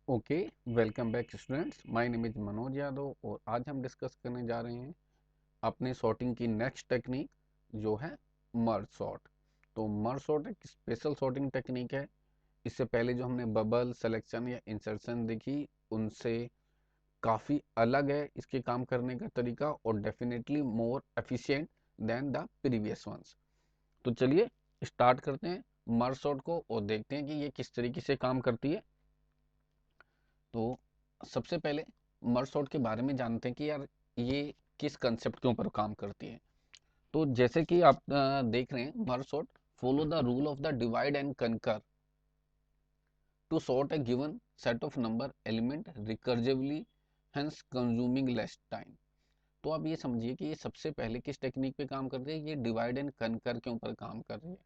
Okay, welcome back students. My name is Manoj Yadav और आज हम डिस्कस करने जा रहे हैं अपने सॉर्टिंग की नेक्स्ट टेक्निक जो है मर्ज सॉर्ट। तो मर्ज सॉर्ट एक स्पेशल सॉर्टिंग टेक्निक है। इससे पहले जो हमने बबल सिलेक्शन या इंसर्शन देखी उनसे काफ़ी अलग है इसके काम करने का तरीका और definitely more efficient than the previous ones. तो चलिए स्टार्ट करते हैं मर्ज सॉर्ट को और देखते हैं कि ये किस तरीके से काम करती है। तो सबसे पहले मर्ज सॉर्ट के बारे में जानते हैं कि यार ये किस कंसेप्ट के ऊपर काम करती है। तो जैसे कि आप देख रहे हैं merge sort follow the rule of the divide and conquer to sort a given set of number element recursively hence consuming less time. तो आप ये समझिए कि ये सबसे पहले किस टेक्निक पे काम कर रही है। ये डिवाइड एंड कनकर के ऊपर काम कर रही है,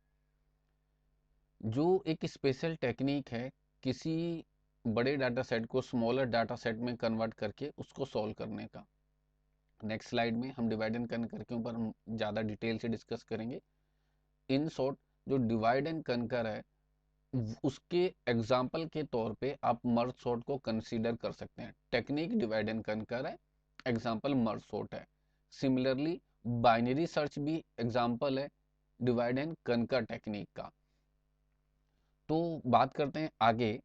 जो एक स्पेशल टेक्निक है किसी बड़े डाटा सेट को स्मॉलर डाटा सेट में कन्वर्ट करके उसको सॉल्व करने का। नेक्स्ट स्लाइड में हम डिवाइड एंड कनकर के ऊपर हम ज़्यादा डिटेल से डिस्कस करेंगे। इन शॉर्ट जो डिवाइड एंड कनकर है उसके एग्जाम्पल के तौर पे आप मर्ज सॉर्ट को कंसीडर कर सकते हैं। टेक्निक डिवाइड एंड कनकर है, एग्जाम्पल मर्ज सॉर्ट है। सिमिलरली बाइनरी सर्च भी एग्जाम्पल है डिवाइड एंड कनकर टेक्निक का। तो बात करते हैं आगे।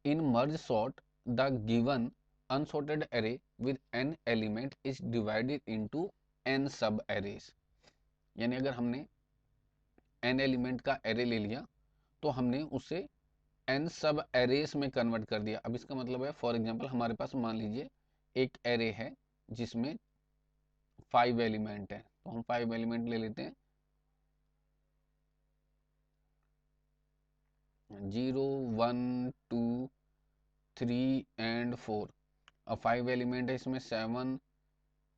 In merge sort, the given unsorted array with n element is divided into n sub arrays। यानी अगर हमने n एलिमेंट का एरे ले लिया तो हमने उसे n सब एरेस में कन्वर्ट कर दिया। अब इसका मतलब है फॉर एग्जांपल हमारे पास मान लीजिए एक एरे है जिसमें 5 एलिमेंट है, तो हम 5 एलिमेंट ले लेते हैं 0 1 2 3 एंड 4। अब 5 एलिमेंट है इसमें 7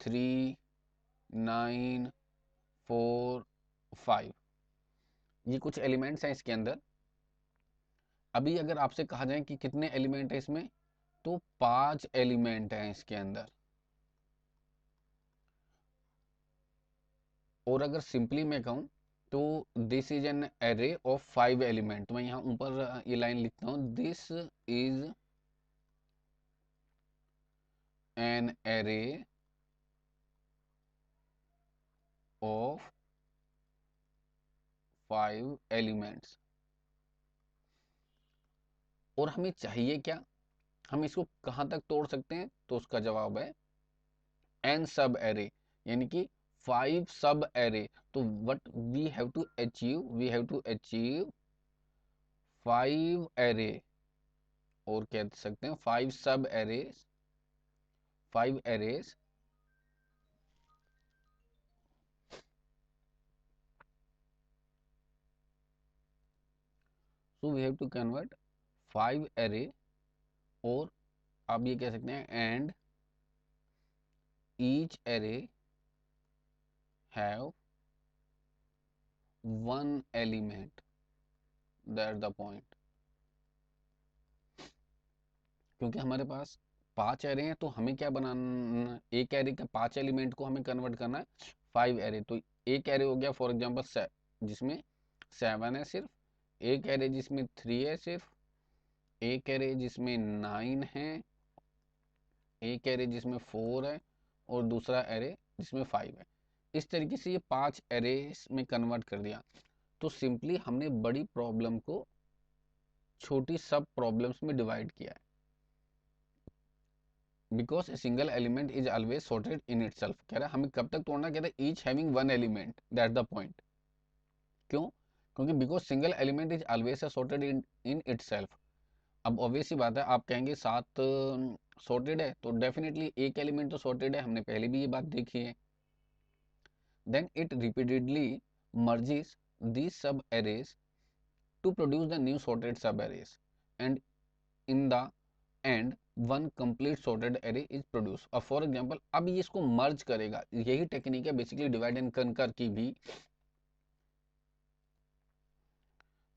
3 9 4 5, ये कुछ एलिमेंट्स हैं इसके अंदर। अभी अगर आपसे कहा जाए कि कितने एलिमेंट है इसमें, तो 5 एलिमेंट हैं इसके अंदर। और अगर सिंपली मैं कहूँ तो this is an array of 5 element. तो मैं यहाँ ऊपर ये लाइन लिखता हूँ, this is an array of 5 elements. और हमें चाहिए क्या, हम इसको कहाँ तक तोड़ सकते हैं, तो उसका जवाब है एन सब एरे, यानी कि 5 सब एरे। तो what we have to achieve, we have to achieve 5 array, और कह सकते हैं 5 sub arrays, 5 arrays so we have to convert 5 array. और आप ये कह सकते हैं and each array have 1 element, that the point. क्योंकि हमारे पास 5 एरे हैं तो हमें क्या बनाना, एक एरे के 5 एलिमेंट को हमें कन्वर्ट करना है 5 एरे। तो एक एरे हो गया फॉर एग्जांपल जिसमें 7 है सिर्फ, एक एरे जिसमें 3 है सिर्फ, एक एरे जिसमें 9 है, एक एरे जिसमें 4 है, और दूसरा एरे जिसमें 5 है। इस तरीके से ये 5 एरे में कन्वर्ट कर दिया। तो सिंपली हमने बड़ी प्रॉब्लम को छोटी सब प्रॉब्लम्स में डिवाइड किया है। Because a single element is always sorted in itself. कह रहा है हमें कब तक तोड़ना, कहता है each having 1 element, that the point. क्यों? क्योंकि because single element is always sorted in itself. अब ऑब्वियस सी बात है, आप कहेंगे 7 सॉर्टेड है तो डेफिनेटली एक एलिमेंट तो सॉर्टेड है, हमने पहले भी ये बात देखी है। Then it repeatedly merges these sub arrays to produce the new sorted sub arrays, and in the end one complete sorted array is produced। अब फॉर एग्जांपल अब ये इसको मर्ज करेगा, यही टेक्निक है बेसिकली डिवाइड एंड कनकर की भी।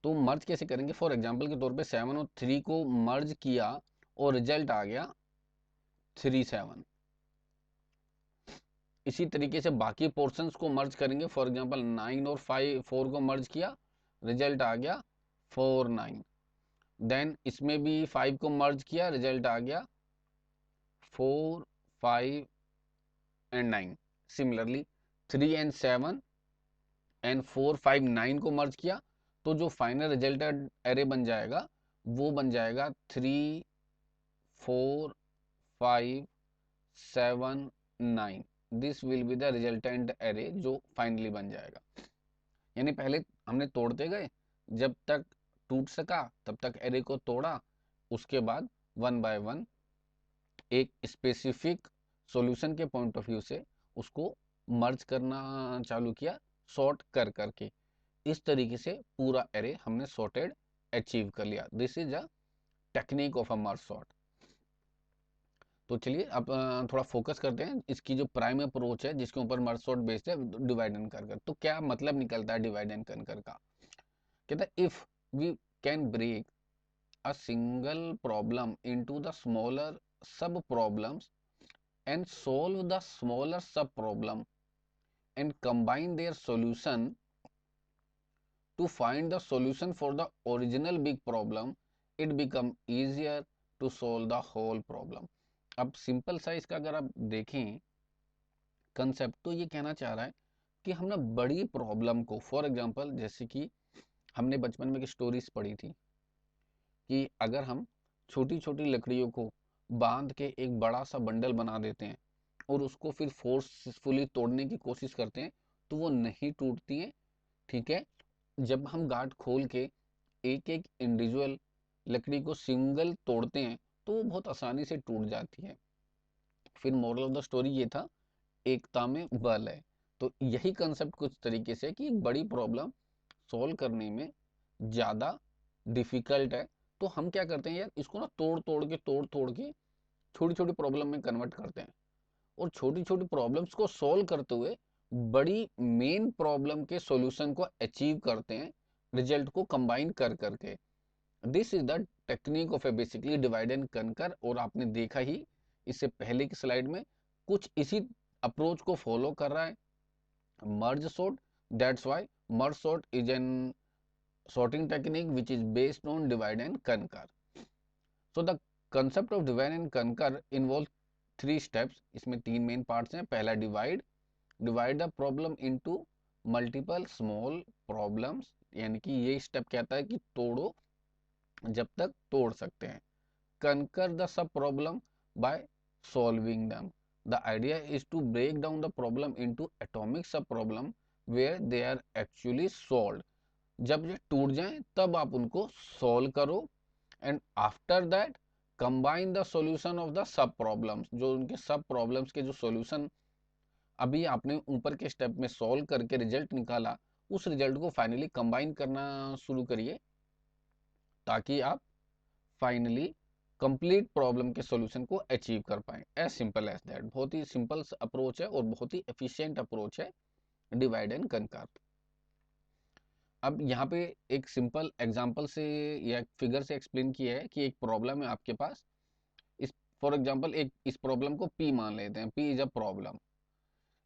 तो मर्ज कैसे करेंगे, फॉर एग्जांपल के तौर पे 7 और 3 को मर्ज किया और रिजल्ट आ गया 3 7। इसी तरीके से बाकी पोर्शंस को मर्ज करेंगे, फॉर एग्जांपल 9 और 5 4 को मर्ज किया, रिजल्ट आ गया 4 9। देन इसमें भी 5 को मर्ज किया, रिजल्ट आ गया 4, 5 एंड 9। सिमिलरली 3 एंड 7 एंड 4, 5, 9 को मर्ज किया, तो जो फाइनल रिजल्टेड एरे बन जाएगा वो बन जाएगा 3, 4, 5, 7, 9। This will be the resultant array जो फाइनली बन जाएगा। यानी पहले हमने तोड़ते गए, जब तक टूट सका तब तक एरे को तोड़ा, उसके बाद वन बाय वन एक स्पेसिफिक सॉल्यूशन के पॉइंट ऑफ व्यू से उसको मर्ज करना चालू किया, सॉर्ट कर करके। इस तरीके से पूरा एरे हमने सॉर्टेड अचीव कर लिया। This is a technique of a merge sort. तो चलिए अब थोड़ा फोकस करते हैं इसकी जो प्राइम अप्रोच है जिसके ऊपर मर्ज सॉर्ट बेस्ड है, डिवाइड एंड कंकर। तो क्या मतलब निकलता है डिवाइड एंड कंकर का? कहता है if we can break a single problem into the smaller sub problems and solve the smaller sub problem and combine their solution to find the solution for the original big problem, it become easier to solve the whole problem. अब simple सा इसका अगर आप देखें concept, तो ये कहना चाह रहा है कि हम ना बड़ी प्रॉब्लम को, फॉर एग्जांपल जैसे कि हमने बचपन में एक स्टोरीज पढ़ी थी कि अगर हम छोटी छोटी लकड़ियों को बांध के एक बड़ा सा बंडल बना देते हैं और उसको फिर फोर्सफुली तोड़ने की कोशिश करते हैं तो वो नहीं टूटती है। ठीक है, जब हम गांठ खोल के एक एक इंडिविजुअल लकड़ी को सिंगल तोड़ते हैं तो वो बहुत आसानी से टूट जाती है। फिर मोरल ऑफ द स्टोरी ये था, एकता में बल है। तो यही कंसेप्ट कुछ तरीके से कि एक बड़ी प्रॉब्लम सॉल्व करने में ज़्यादा डिफिकल्ट है, तो हम क्या करते हैं यार, इसको ना तोड़ तोड़ के छोटी छोटी प्रॉब्लम में कन्वर्ट करते हैं और छोटी छोटी प्रॉब्लम्स को सॉल्व करते हुए बड़ी मेन प्रॉब्लम के सॉल्यूशन को अचीव करते हैं, रिजल्ट को कंबाइन कर करके। This is the technique of A basically divide and conquer. और आपने देखा ही इससे पहले की स्लाइड में कुछ इसी अप्रोच को फॉलो कर रहा है merge sort. That's why merge sort is an sorting technique which is based on divide and conquer. So the concept of divide and conquer involves three steps. इसमें तीन मेन पार्ट्स हैं। पहला divide the problem into multiple small problems, यानी कि ये step कहता है कि तोड़ो जब तक तोड़ सकते हैं। conquer the sub problem by solving them. The idea is to break down the problem into atomic sub problem where they are actually solved. जब ये टूट जाएं तब आप उनको सॉल्व करो and after that combine the solution of the sub problems. जो उनके सब प्रॉब्लम्स के जो सॉल्यूशन अभी आपने ऊपर के स्टेप में सॉल्व करके रिजल्ट निकाला, उस रिजल्ट को फाइनली कंबाइन करना शुरू करिए ताकि आप फाइनली कंप्लीट प्रॉब्लम के सॉल्यूशन को अचीव कर पाएं। As simple as that. बहुत ही सिंपल अप्रोच है और बहुत ही एफिशिएंट अप्रोच है डिवाइड एंड कंकर। अब यहाँ पे एक सिंपल एग्जांपल से या फिगर से एक्सप्लेन किया है कि एक प्रॉब्लम है आपके पास। इस फॉर एग्जांपल एक इस प्रॉब्लम को P मान लेते हैं। P is a problem.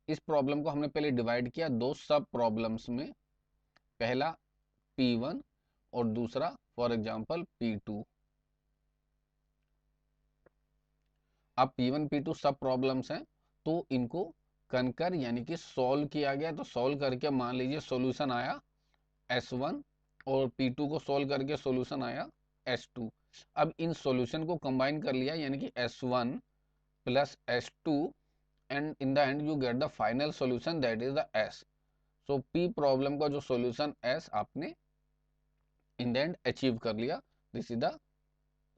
इस प्रॉब्लम को हमने पहले डिवाइड किया दो सब प्रॉब्लम्स में, पहला P1 और दूसरा फॉर एग्जांपल P2। अब P1 P2 सब प्रॉब्लम्स हैं तो इनको कंकर यानी कि सॉल्व किया गया। तो सॉल्व करके मान लीजिए सॉल्यूशन आया S1 और P2 को सॉल्व करके सॉल्यूशन आया S2। अब इन सॉल्यूशन को कंबाइन कर लिया यानी कि S1 plus S2 and in the end you get the final solution that is the S। So P problem का जो सॉल्यूशन S आपने इन द एंड अचीव कर लिया। This is the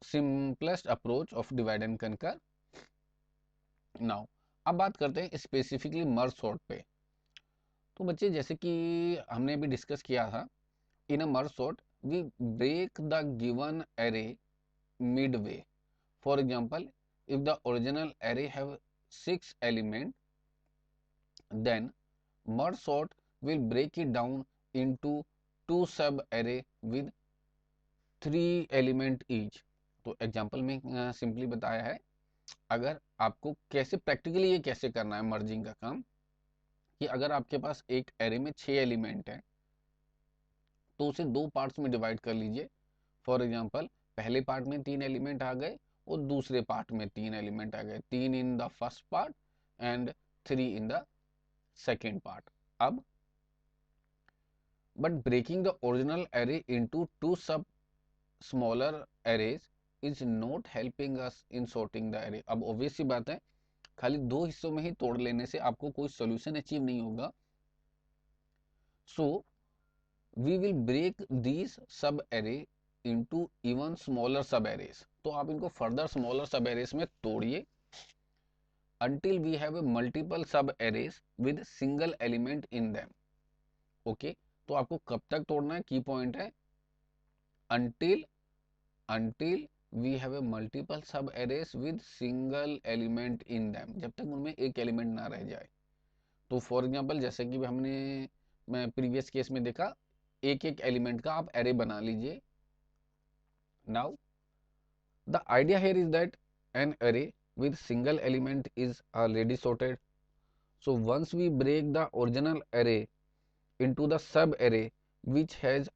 simplest approach of divide and कंकर। Now अब बात करते हैं स्पेसिफिकली मर्ज सॉर्ट पे। तो बच्चे जैसे कि हमने अभी डिस्कस किया था, in a merge sort we break the given array midway. For example, if the original array have 6 elements, then merge sort will break it down into 2 sub array with 3 element each. तो example में simply बताया है अगर आपको कैसे practically ये कैसे करना है मर्जिंग का काम, कि अगर आपके पास एक एरे में 6 एलिमेंट है तो उसे दो पार्ट्स में डिवाइड कर लीजिए। फॉर एग्जांपल पहले पार्ट में 3 एलिमेंट आ गए और दूसरे पार्ट में 3 एलिमेंट आ गए, 3 in the first part and 3 in the second part. अब but breaking the original array into two sub smaller arrays is not helping us in sorting the array. अब obvious सी बात है, खाली दो हिस्सों में ही तोड़ लेने से आपको कोई solution अचीव नहीं होगा. So we will break these sub array into even smaller sub arrays. तो आप इनको further smaller sub arrays में तोड़िए until we have a multiple sub arrays with single element in them. Okay, तो आपको कब तक तोड़ना है, की पॉइंट है until we have a multiple sub arrays with single element in them, जब तक उनमें एक एलिमेंट ना रह जाए. तो फॉर एग्जांपल जैसे कि हमने मैं प्रीवियस केस में देखा, एक एक एलिमेंट का आप एरे बना लीजिए. Now the idea here is that an array with single element is already sorted. So once we break the original array into the sub array which has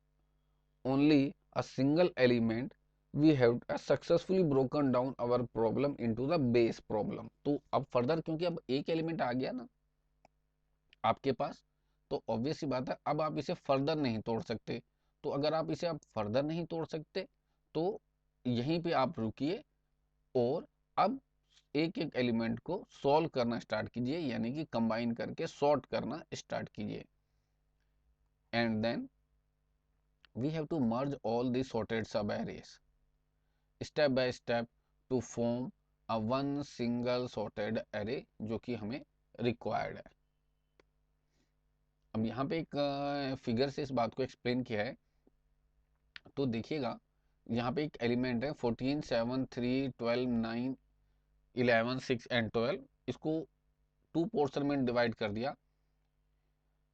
only a single element, we have successfully broken down our problem into the base problem. तो अब further क्योंकि अब एक element आ गया ना आपके पास, तो obvious सी बात है अब आप इसे फर्दर नहीं तोड़ सकते. तो अगर आप इसे अब फर्दर नहीं तोड़ सकते तो यहीं पे आप रुकिए और अब एक एक एलिमेंट को सॉल्व करना स्टार्ट कीजिए, यानी कि कंबाइन करके सॉर्ट करना स्टार्ट कीजिए. And then we have to merge all the sorted sub arrays step by step to form a one single sorted array जो कि हमें required है. अब यहाँ पे एक फिगर से इस बात को एक्सप्लेन किया है. तो देखिएगा यहाँ पे एक एलिमेंट है 14, 7, 3, 12, 9, 11, 6 एंड 12. इसको टू पोर्शन में डिवाइड कर दिया.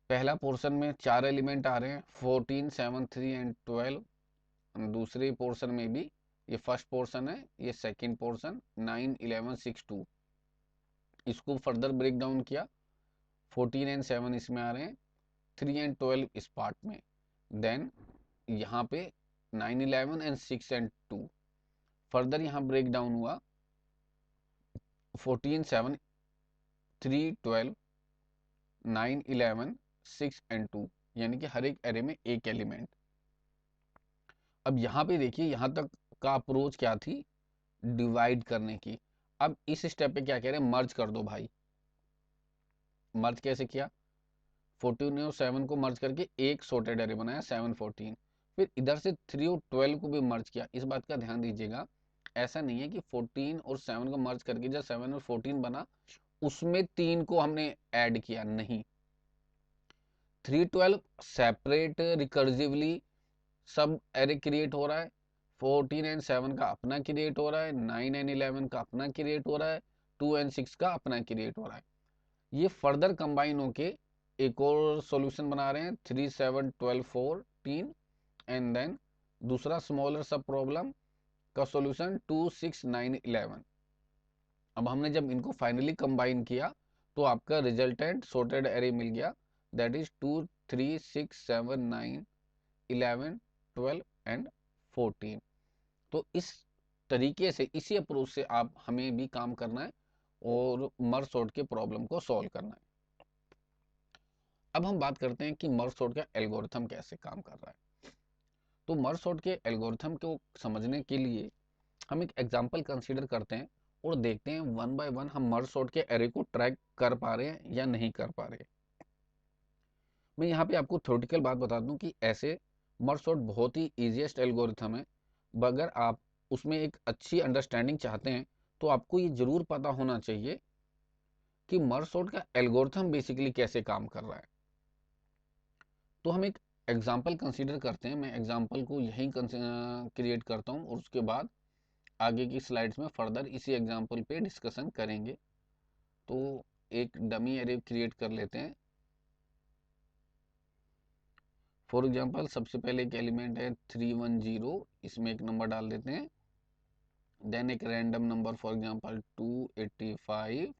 पहला पोर्शन में 4 एलिमेंट आ रहे हैं 14, 7, 3 एंड 12. दूसरे पोर्शन में भी ये फर्स्ट पोर्शन है, ये सेकंड पोर्शन 9, 11, 6, 2. इसको फर्दर ब्रेक डाउन किया, 14 एंड 7 इसमें आ रहे हैं, 3 एंड 12 इस पार्ट में. देन यहाँ पे 9, 11 एंड 6 एंड 2. फर्दर यहाँ ब्रेक डाउन हुआ 14, 7, 3, 12, 9, 11, 6 एंड 2, यानी कि हर एक एरे में एक एलिमेंट. अब यहाँ पे देखिए यहाँ तक का अप्रोच क्या थी, डिवाइड करने की. अब इस स्टेप पे क्या कह रहे हैं, मर्ज कर दो भाई. मर्ज कैसे किया, 14 और 7 को मर्ज करके एक सॉर्टेड एरे बनाया 7, 14. फिर इधर से 3 और 12 को भी मर्ज किया. इस बात का ध्यान दीजिएगा, ऐसा नहीं है कि 14 और 7 को मर्ज करके जब 7 और 14 बना उसमें 3 को हमने ऐड किया, नहीं. 3, 12 सेपरेट रिकर्सिवली सब एरे क्रिएट हो रहा है, 14 एंड 7 का अपना क्रिएट हो रहा है, 9 एंड 11 का अपना क्रिएट हो रहा है, 2 एंड 6 का अपना क्रिएट हो रहा है. ये फर्दर कंबाइन होके एक और सॉल्यूशन बना रहे हैं 3, 7, 12, 14 एंड देन दूसरा स्मॉलर सब प्रॉब्लम का सॉल्यूशन 2, 6, 9, 11. अब हमने जब इनको फाइनली कंबाइन किया तो आपका रिजल्टेंट सॉर्टेड एरे मिल गया, दैट इज 2, 3, 6, 7, 9, 11, 12 एंड 14. तो इस तरीके से इसी अप्रोच से आप हमें भी काम करना है और मर्ज सॉर्ट के प्रॉब्लम को सॉल्व करना है. अब हम बात करते हैं कि मर्ज सॉर्ट का एल्गोरिथम कैसे काम कर रहा है. तो मर्ज सॉर्ट के एल्गोरिथम को समझने के लिए हम एक एग्जांपल कंसीडर करते हैं और देखते हैं वन बाय वन हम मर्ज सॉर्ट के एरे को ट्रैक कर पा रहे हैं या नहीं कर पा रहे. मैं यहाँ पे आपको थ्योरेटिकल बात बता दूं कि ऐसे मर्ज सॉर्ट बहुत ही इजीएस्ट एल्गोरिथम है. अगर आप उसमें एक अच्छी अंडरस्टैंडिंग चाहते हैं तो आपको ये जरूर पता होना चाहिए कि मर्ज सॉर्ट का एल्गोरिथम बेसिकली कैसे काम कर रहा है. तो हम एक एग्जाम्पल कंसीडर करते हैं. मैं एग्जाम्पल को यहीं क्रिएट करता हूँ और उसके बाद आगे की स्लाइड्स में फर्दर इसी एग्जाम्पल पे डिस्कशन करेंगे. तो एक डमी एरे क्रिएट कर लेते हैं. फॉर एग्जाम्पल सबसे पहले एक एलिमेंट है 310, इसमें एक नंबर डाल देते हैं. देन एक random number for example 285,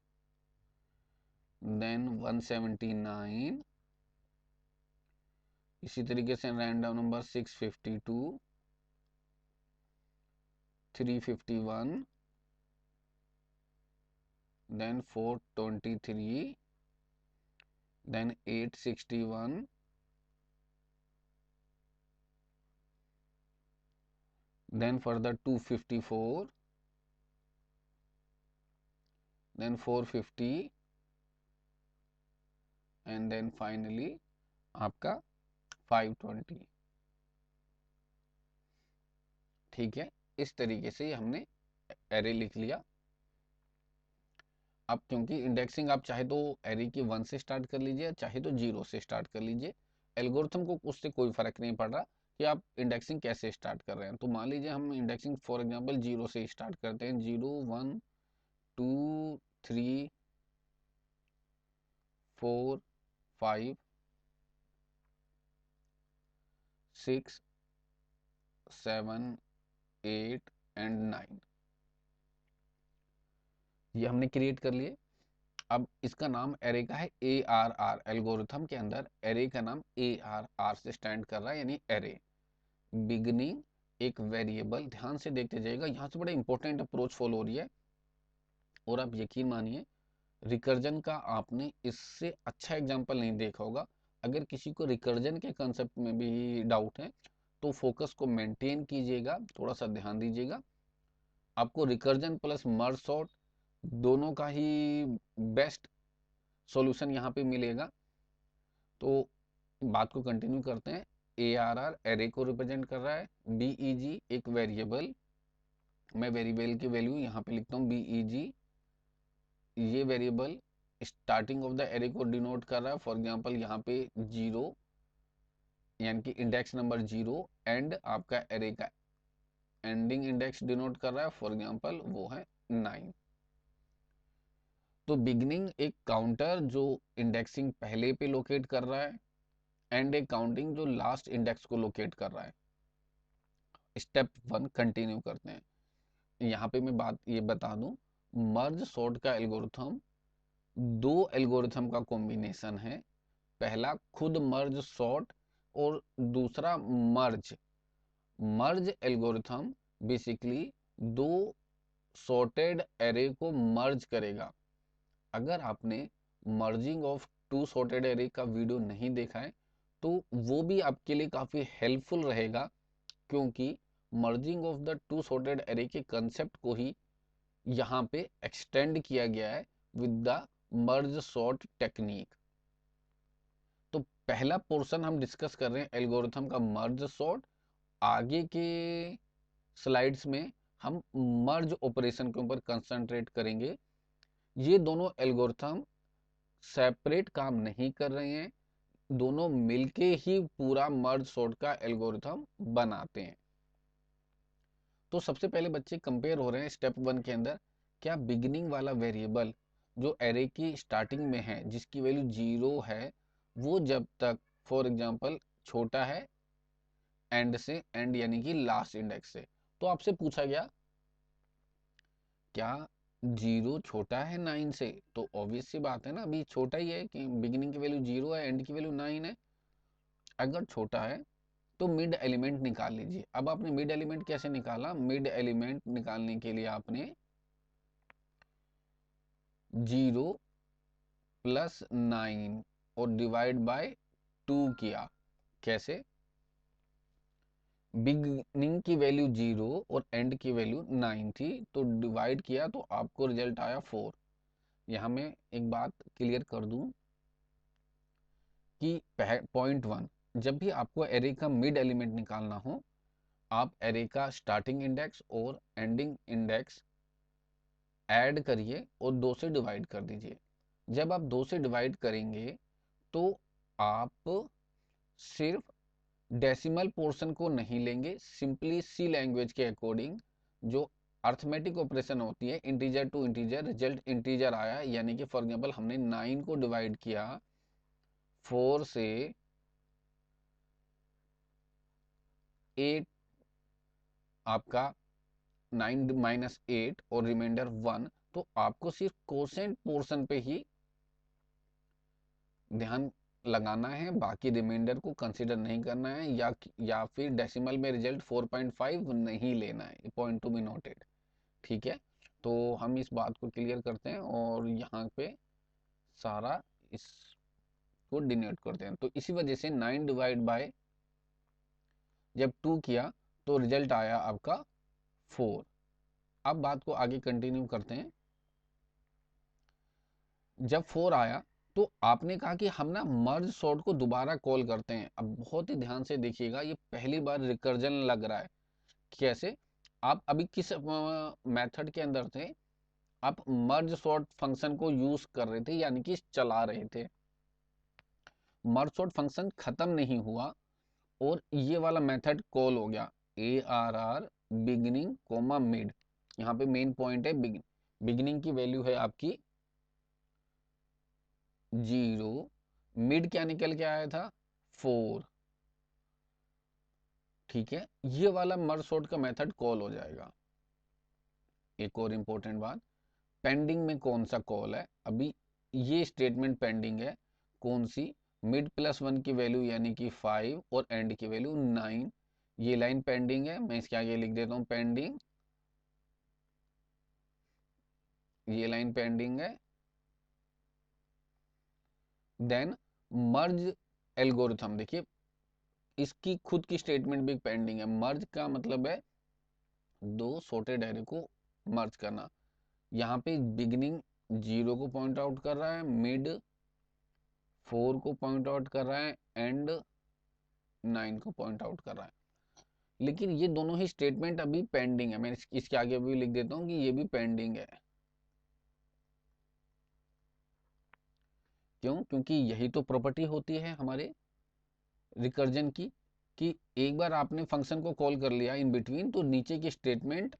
then 179, इसी तरीके से random number 652, 351, then 423, then 861, then further 254, then 450, and then finally आपका 520। ठीक है, इस तरीके से हमने एरे लिख लिया। अब क्योंकि इंडेक्सिंग आप चाहे तो एरे की 1 से स्टार्ट कर लीजिए, चाहे तो 0 से स्टार्ट कर लीजिए, एल्गोरिथम को उससे कोई फर्क नहीं पड़ रहा कि आप इंडेक्सिंग कैसे स्टार्ट कर रहे हैं। तो मान लीजिए हम इंडेक्सिंग फॉर एग्जांपल 0 से स्टार्ट करते हैं, 0 1 2 3 4 5 6 7 8 एंड 9, ये हमने क्रिएट कर लिए। अब इसका नाम एरे का है ARR, एल्गोरिथम के अंदर एरे का नाम ARR से स्टैंड कर रहा है, यानी एरे। बिगनिंग एक वेरिएबल, ध्यान से देखते जाइएगा, यहाँ से बड़ा इंपॉर्टेंट अप्रोच फॉलो हो रही है। और आप यकीन मानिए रिकर्जन का आपने इससे अच्छा एग्जांपल नहीं देखा होगा। अगर किसी को रिकर्जन के कंसेप्ट में भी डाउट है तो फोकस को मेंटेन कीजिएगा, थोड़ा सा ध्यान दीजिएगा। आपको रिकर्जन प्लस मर्ज सॉर्ट दोनों का ही बेस्ट सॉल्यूशन यहाँ पे मिलेगा। तो बात को कंटिन्यू करते हैं। ARR एरे को रिप्रेजेंट कर रहा है, BEG एक वेरिएबल, मैं वेरिएबल की वैल्यू यहाँ पे लिखता हूँ BEG। ये variable starting of the array को डिनोट कर रहा है, फॉर एग्जांपल यहाँ पे 0 यानी कि इंडेक्स नंबर 0, एंड आपका एरे का एंडिंग इंडेक्स डिनोट कर रहा है, फॉर एग्जांपल वो है 9। तो बिगनिंग एक काउंटर जो इंडेक्सिंग पहले पे लोकेट कर रहा है, एंड एक काउंटिंग जो लास्ट इंडेक्स को लोकेट कर रहा है। स्टेप 1 कंटिन्यू करते हैं। यहाँ पे मैं बात ये बता दूं, मर्ज सॉर्ट का एल्गोरिथम दो एल्गोरिथम का कॉम्बिनेशन है। पहला खुद मर्ज सॉर्ट और दूसरा मर्ज। मर्ज एल्गोरिथम बेसिकली दो सॉर्टेड एरे को मर्ज करेगा। अगर आपने merging of two sorted array का वीडियो नहीं देखा है तो वो भी आपके लिए काफ़ी हेल्पफुल रहेगा, क्योंकि merging of the two sorted array के कंसेप्ट को ही यहाँ पे एक्सटेंड किया गया है with the merge sort technique. तो पहला पोर्शन हम डिस्कस कर रहे हैं एल्गोरिथम का मर्ज सॉर्ट। आगे के स्लाइड्स में हम मर्ज ऑपरेशन के ऊपर कंसंट्रेट करेंगे। ये दोनों एल्गोरिथम सेपरेट काम नहीं कर रहे हैं, दोनों मिलके ही पूरा मर्ज सॉर्ट का एल्गोरिथम बनाते हैं। तो सबसे पहले बच्चे कंपेयर हो रहे हैं स्टेप 1 के अंदर, क्या बिगिनिंग वाला वेरिएबल जो एरे की स्टार्टिंग में है जिसकी वैल्यू 0 है, वो जब तक फॉर एग्जांपल छोटा है एंड से, एंड यानी कि लास्ट इंडेक्स से। तो आपसे पूछा गया क्या 0 छोटा है 9 से, तो ऑब्वियस सी बात है ना, अभी छोटा ही है कि बिगिनिंग की वैल्यू 0 है, एंड की वैल्यू 9 है। अगर छोटा है तो मिड एलिमेंट निकाल लीजिए। अब आपने मिड एलिमेंट कैसे निकाला? मिड एलिमेंट निकालने के लिए आपने 0 प्लस 9 और डिवाइड बाय 2 किया। कैसे? बिगनिंग की वैल्यू 0 और एंड की वैल्यू 9 थी, तो डिवाइड किया तो आपको रिजल्ट आया 4। यहाँ मैं एक बात क्लियर कर दूं कि पॉइंट 1, जब भी आपको एरे का मिड एलिमेंट निकालना हो, आप एरे का स्टार्टिंग इंडेक्स और एंडिंग इंडेक्स ऐड करिए और 2 से डिवाइड कर दीजिए। जब आप 2 से डिवाइड करेंगे तो आप सिर्फ डेसिमल पोर्शन को नहीं लेंगे, सिंपली सी लैंग्वेज के अकॉर्डिंग जो अर्थमेटिक ऑपरेशन होती है, integer to integer, result integer आया, यानी कि फॉर एग्जांपल हमने 9 को डिवाइड किया 4 से, 8 आपका 9 माइनस 8 और रिमाइंडर 1, तो आपको सिर्फ कोसेंट पोर्शन पे ही ध्यान लगाना है, बाकी रिमाइंडर को कंसिडर नहीं करना है, या फिर डेसिमल में रिजल्ट 4.5 नहीं लेना है। Point to be noted. ठीक है, तो हम इस बात को क्लियर करते हैं और यहाँ पे सारा इसको डिनोट करते हैं। तो इसी वजह से 9 डिवाइड बाय जब 2 किया तो रिजल्ट आया आपका 4। अब बात को आगे कंटिन्यू करते हैं। जब 4 आया तो आपने कहा कि हम ना मर्ज सॉर्ट को दोबारा कॉल करते हैं। अब बहुत ही ध्यान से देखिएगा, ये पहली बार रिकर्जन लग रहा है। कैसे? आप अभी किस मेथड के अंदर थे? आप मर्ज सॉर्ट फंक्शन को यूज कर रहे थे, यानी कि चला रहे थे। मर्ज सॉर्ट फंक्शन खत्म नहीं हुआ और ये वाला मेथड कॉल हो गया, ARR बिगिनिंग कोमा मिड। यहाँ पे मेन पॉइंट है बिगिनिंग की वैल्यू है आपकी 0, मिड क्या निकल के आया था 4। ठीक है, ये वाला मर्ज सॉर्ट का मेथड कॉल हो जाएगा। एक और इंपॉर्टेंट बात, पेंडिंग में कौन सा कॉल है? अभी ये स्टेटमेंट पेंडिंग है। कौन सी? मिड प्लस 1 की वैल्यू यानी कि 5 और एंड की वैल्यू 9। ये लाइन पेंडिंग है, मैं इसके आगे लिख देता हूं पेंडिंग। ये लाइन पेंडिंग है। देन मर्ज एल्गोरिथम, देखिए इसकी खुद की स्टेटमेंट भी पेंडिंग है। मर्ज का मतलब है दो सॉर्टेड एरे को मर्ज करना। यहाँ पे बिगिनिंग 0 को पॉइंट आउट कर रहा है, मिड 4 को पॉइंट आउट कर रहा है, एंड 9 को पॉइंट आउट कर रहा है। लेकिन ये दोनों ही स्टेटमेंट अभी पेंडिंग है। मैं इसके आगे भी लिख देता हूँ कि ये भी पेंडिंग है। क्यों? क्योंकि यही तो प्रॉपर्टी होती है हमारे रिकर्जन की, कि एक बार आपने फंक्शन को कॉल कर लिया इन बिटवीन, तो नीचे की स्टेटमेंट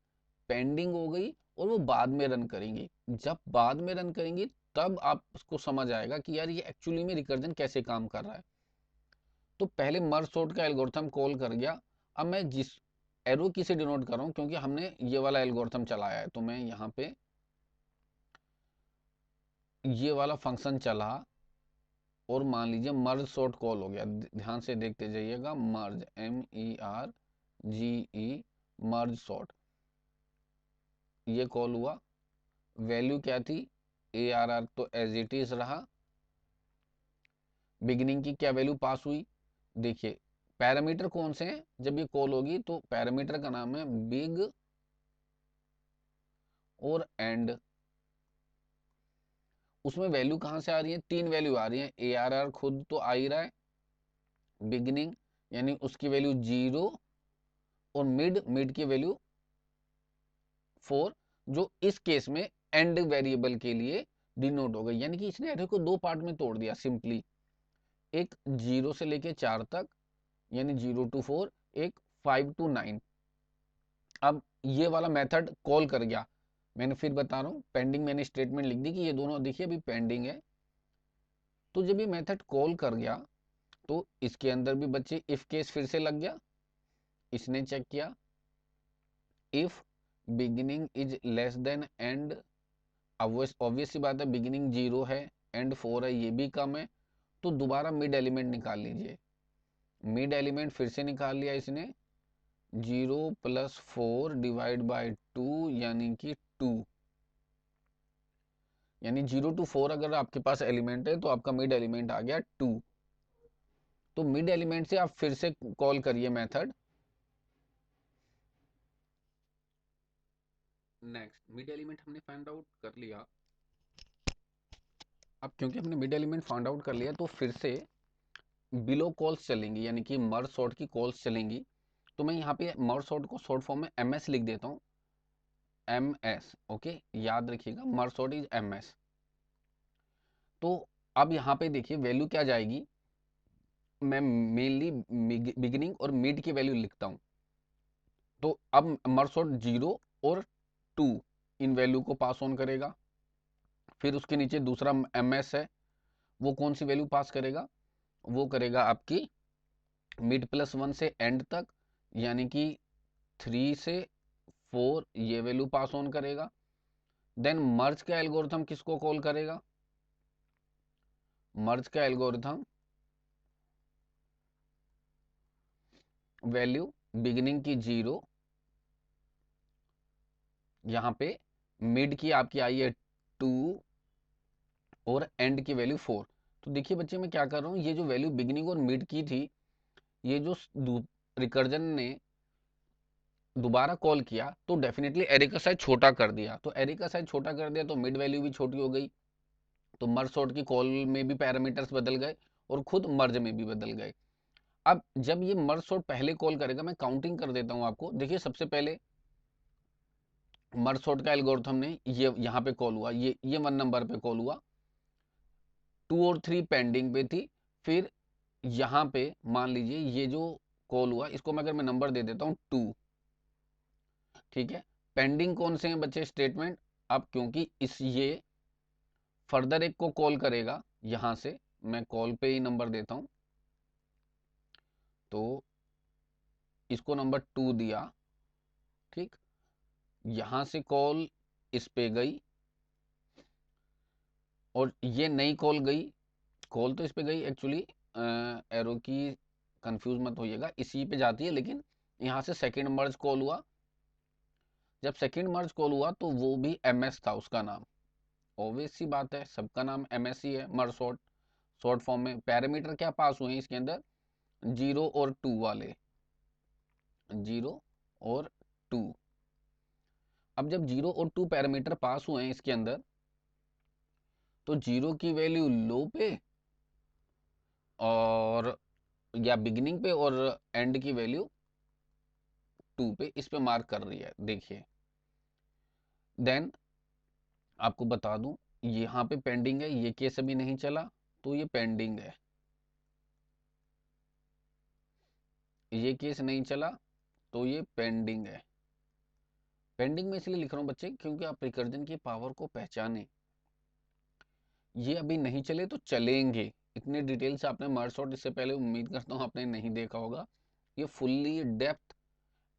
पेंडिंग हो गई और वो बाद में रन करेंगी। जब बाद में रन करेंगी तब आपको समझ आएगा कि यार ये एक्चुअली में रिकर्जन कैसे काम कर रहा है। तो पहले मर्ज सॉर्ट का एल्गोरिथम कॉल कर गया। अब मैं जिस एरो की से डिनोट कर रहा हूँ, क्योंकि हमने ये वाला एल्गोरिथम चलाया है, तो मैं यहाँ पे ये वाला फंक्शन चला और मान लीजिए मर्ज सॉर्ट कॉल हो गया। ध्यान से देखते जाइएगा, मर्ज MERGE मर्ज सॉर्ट ये कॉल हुआ। वैल्यू क्या थी? ARR तो एज इट इज रहा। बिगिनिंग की क्या वैल्यू पास हुई? देखिए पैरामीटर कौन से हैं जब ये कॉल होगी, तो पैरामीटर का नाम है बिग और एंड। उसमें वैल्यू कहां से आ रही है? 3 वैल्यू आ रही है। ARR खुद तो आ ही रहा है, बिगिनिंग यानी उसकी वैल्यू 0, और मिड की वैल्यू 4, जो इस केस में एंड वेरिएबल के लिए डिनोट हो गई। यानी कि इसने एरे को दो पार्ट में तोड़ दिया सिंपली। एक 0 से लेके 4 तक यानी 0 to 4, एक 5 to 9। अब ये वाला मेथड कॉल कर गया। मैंने फिर बता रहा हूँ, पेंडिंग मैंने स्टेटमेंट लिख दी कि ये दोनों देखिए अभी पेंडिंग है। तो जब ये मेथड कॉल कर गया तो इसके अंदर भी बच्चे इफ केस फिर से लग गया। इसने चेक किया if beginning is less than end. Obvious सी बात है, बिगिनिंग 0 है, एंड 4 है, ये भी कम है, तो दोबारा मिड एलिमेंट निकाल लीजिए। मिड एलिमेंट फिर से निकाल लिया इसने, 0 + 4 डिवाइड बाय 2 यानी कि 2। यानी 0 to 4 अगर आपके पास एलिमेंट है तो आपका मिड एलिमेंट आ गया 2। तो मिड एलिमेंट से आप फिर से कॉल करिए मेथड। नेक्स्ट मिड एलिमेंट हमने फाइंड आउट कर लिया। अब क्योंकि हमने मिड एलिमेंट फाइंड आउट कर लिया तो फिर से बिलो कॉल्स चलेंगी, यानी कि मर्ज सॉर्ट की कॉल्स चलेंगी। तो मैं यहाँ पे मर्ज सॉर्ट को शॉर्ट फॉर्म में MS लिख देता हूँ। MS, ओके, याद रखिएगा, मर्ज सॉर्ट इज MS। तो अब यहाँ पे देखिए वैल्यू क्या जाएगी। मैं मेनली बिगिनिंग और मिड की वैल्यू लिखता हूँ। तो अब मर्ज सॉर्ट 0 और 2 इन वैल्यू को पास ऑन करेगा। फिर उसके नीचे दूसरा MS है, वो कौन सी वैल्यू पास करेगा? वो करेगा आपकी मिड प्लस 1 से एंड तक, यानी कि 3 से 4 ये वैल्यू पास ऑन करेगा। देन मर्ज का एल्गोरिथम किसको कॉल करेगा? मर्ज का एल्गोरिथम वैल्यू बिगिनिंग की 0, यहाँ पे मिड की आपकी आई है 2 और एंड की वैल्यू 4। तो देखिए बच्चे मैं क्या कर रहा हूँ, ये जो वैल्यू बिगिनिंग और मिड की थी, ये जो रिकर्जन ने दोबारा कॉल किया तो डेफिनेटली एरे का साइज छोटा कर दिया। तो एरे का साइज छोटा कर दिया तो मिड वैल्यू भी छोटी हो गई। तो मर्ज सॉर्ट की कॉल में भी पैरामीटर्स बदल गए और खुद मर्ज में भी बदल गए। अब जब ये मर्ज सॉर्ट पहले कॉल करेगा, मैं काउंटिंग कर देता हूं आपको। देखिए सबसे पहले मर्ज सॉर्ट का एल्गोरिथम ने ये यहाँ पे कॉल हुआ, ये 1 नंबर पे कॉल हुआ, 2 और 3 पेंडिंग पे थी। फिर यहाँ पे मान लीजिए ये जो कॉल हुआ, इसको मैं अगर मैं नंबर दे देता हूँ 2, ठीक है। पेंडिंग कौन से हैं बच्चे स्टेटमेंट? अब क्योंकि इस ये फर्दर एक को कॉल करेगा, यहां से मैं कॉल पे ही नंबर देता हूं, तो इसको नंबर 2 दिया, ठीक। यहां से कॉल इस पे गई और ये नई कॉल गई। कॉल तो इस पे गई एक्चुअली, एरो की कंफ्यूज मत होइएगा, इसी पे जाती है, लेकिन यहां से सेकंड मर्ज कॉल हुआ। जब सेकंड मर्ज कॉल हुआ तो वो भी एमएस था उसका नाम। ऑब्वियस सी बात है, सबका नाम एमएस ही है, मर्ज सॉर्ट शॉर्ट फॉर्म में। पैरामीटर क्या पास हुए हैं इसके अंदर? 0 और 2 वाले, 0 और 2। अब जब 0 और 2 पैरामीटर पास हुए हैं इसके अंदर, तो 0 की वैल्यू लो पे और या बिगिनिंग पे और एंड की वैल्यू 2 पे, इस पे मार्क कर रही है, देखिए। देन आपको बता दूं, यहाँ पे पेंडिंग है, ये केस अभी नहीं चला, तो ये पेंडिंग है। ये केस नहीं चला तो ये पेंडिंग है। पेंडिंग में इसलिए लिख रहा हूँ बच्चे क्योंकि आप रिकर्जन की पावर को पहचाने। ये अभी नहीं चले तो चलेंगे। इतने डिटेल से आपने मर्ज सॉर्ट इससे पहले उम्मीद करता हूँ आपने नहीं देखा होगा। ये फुल्ली डेप्थ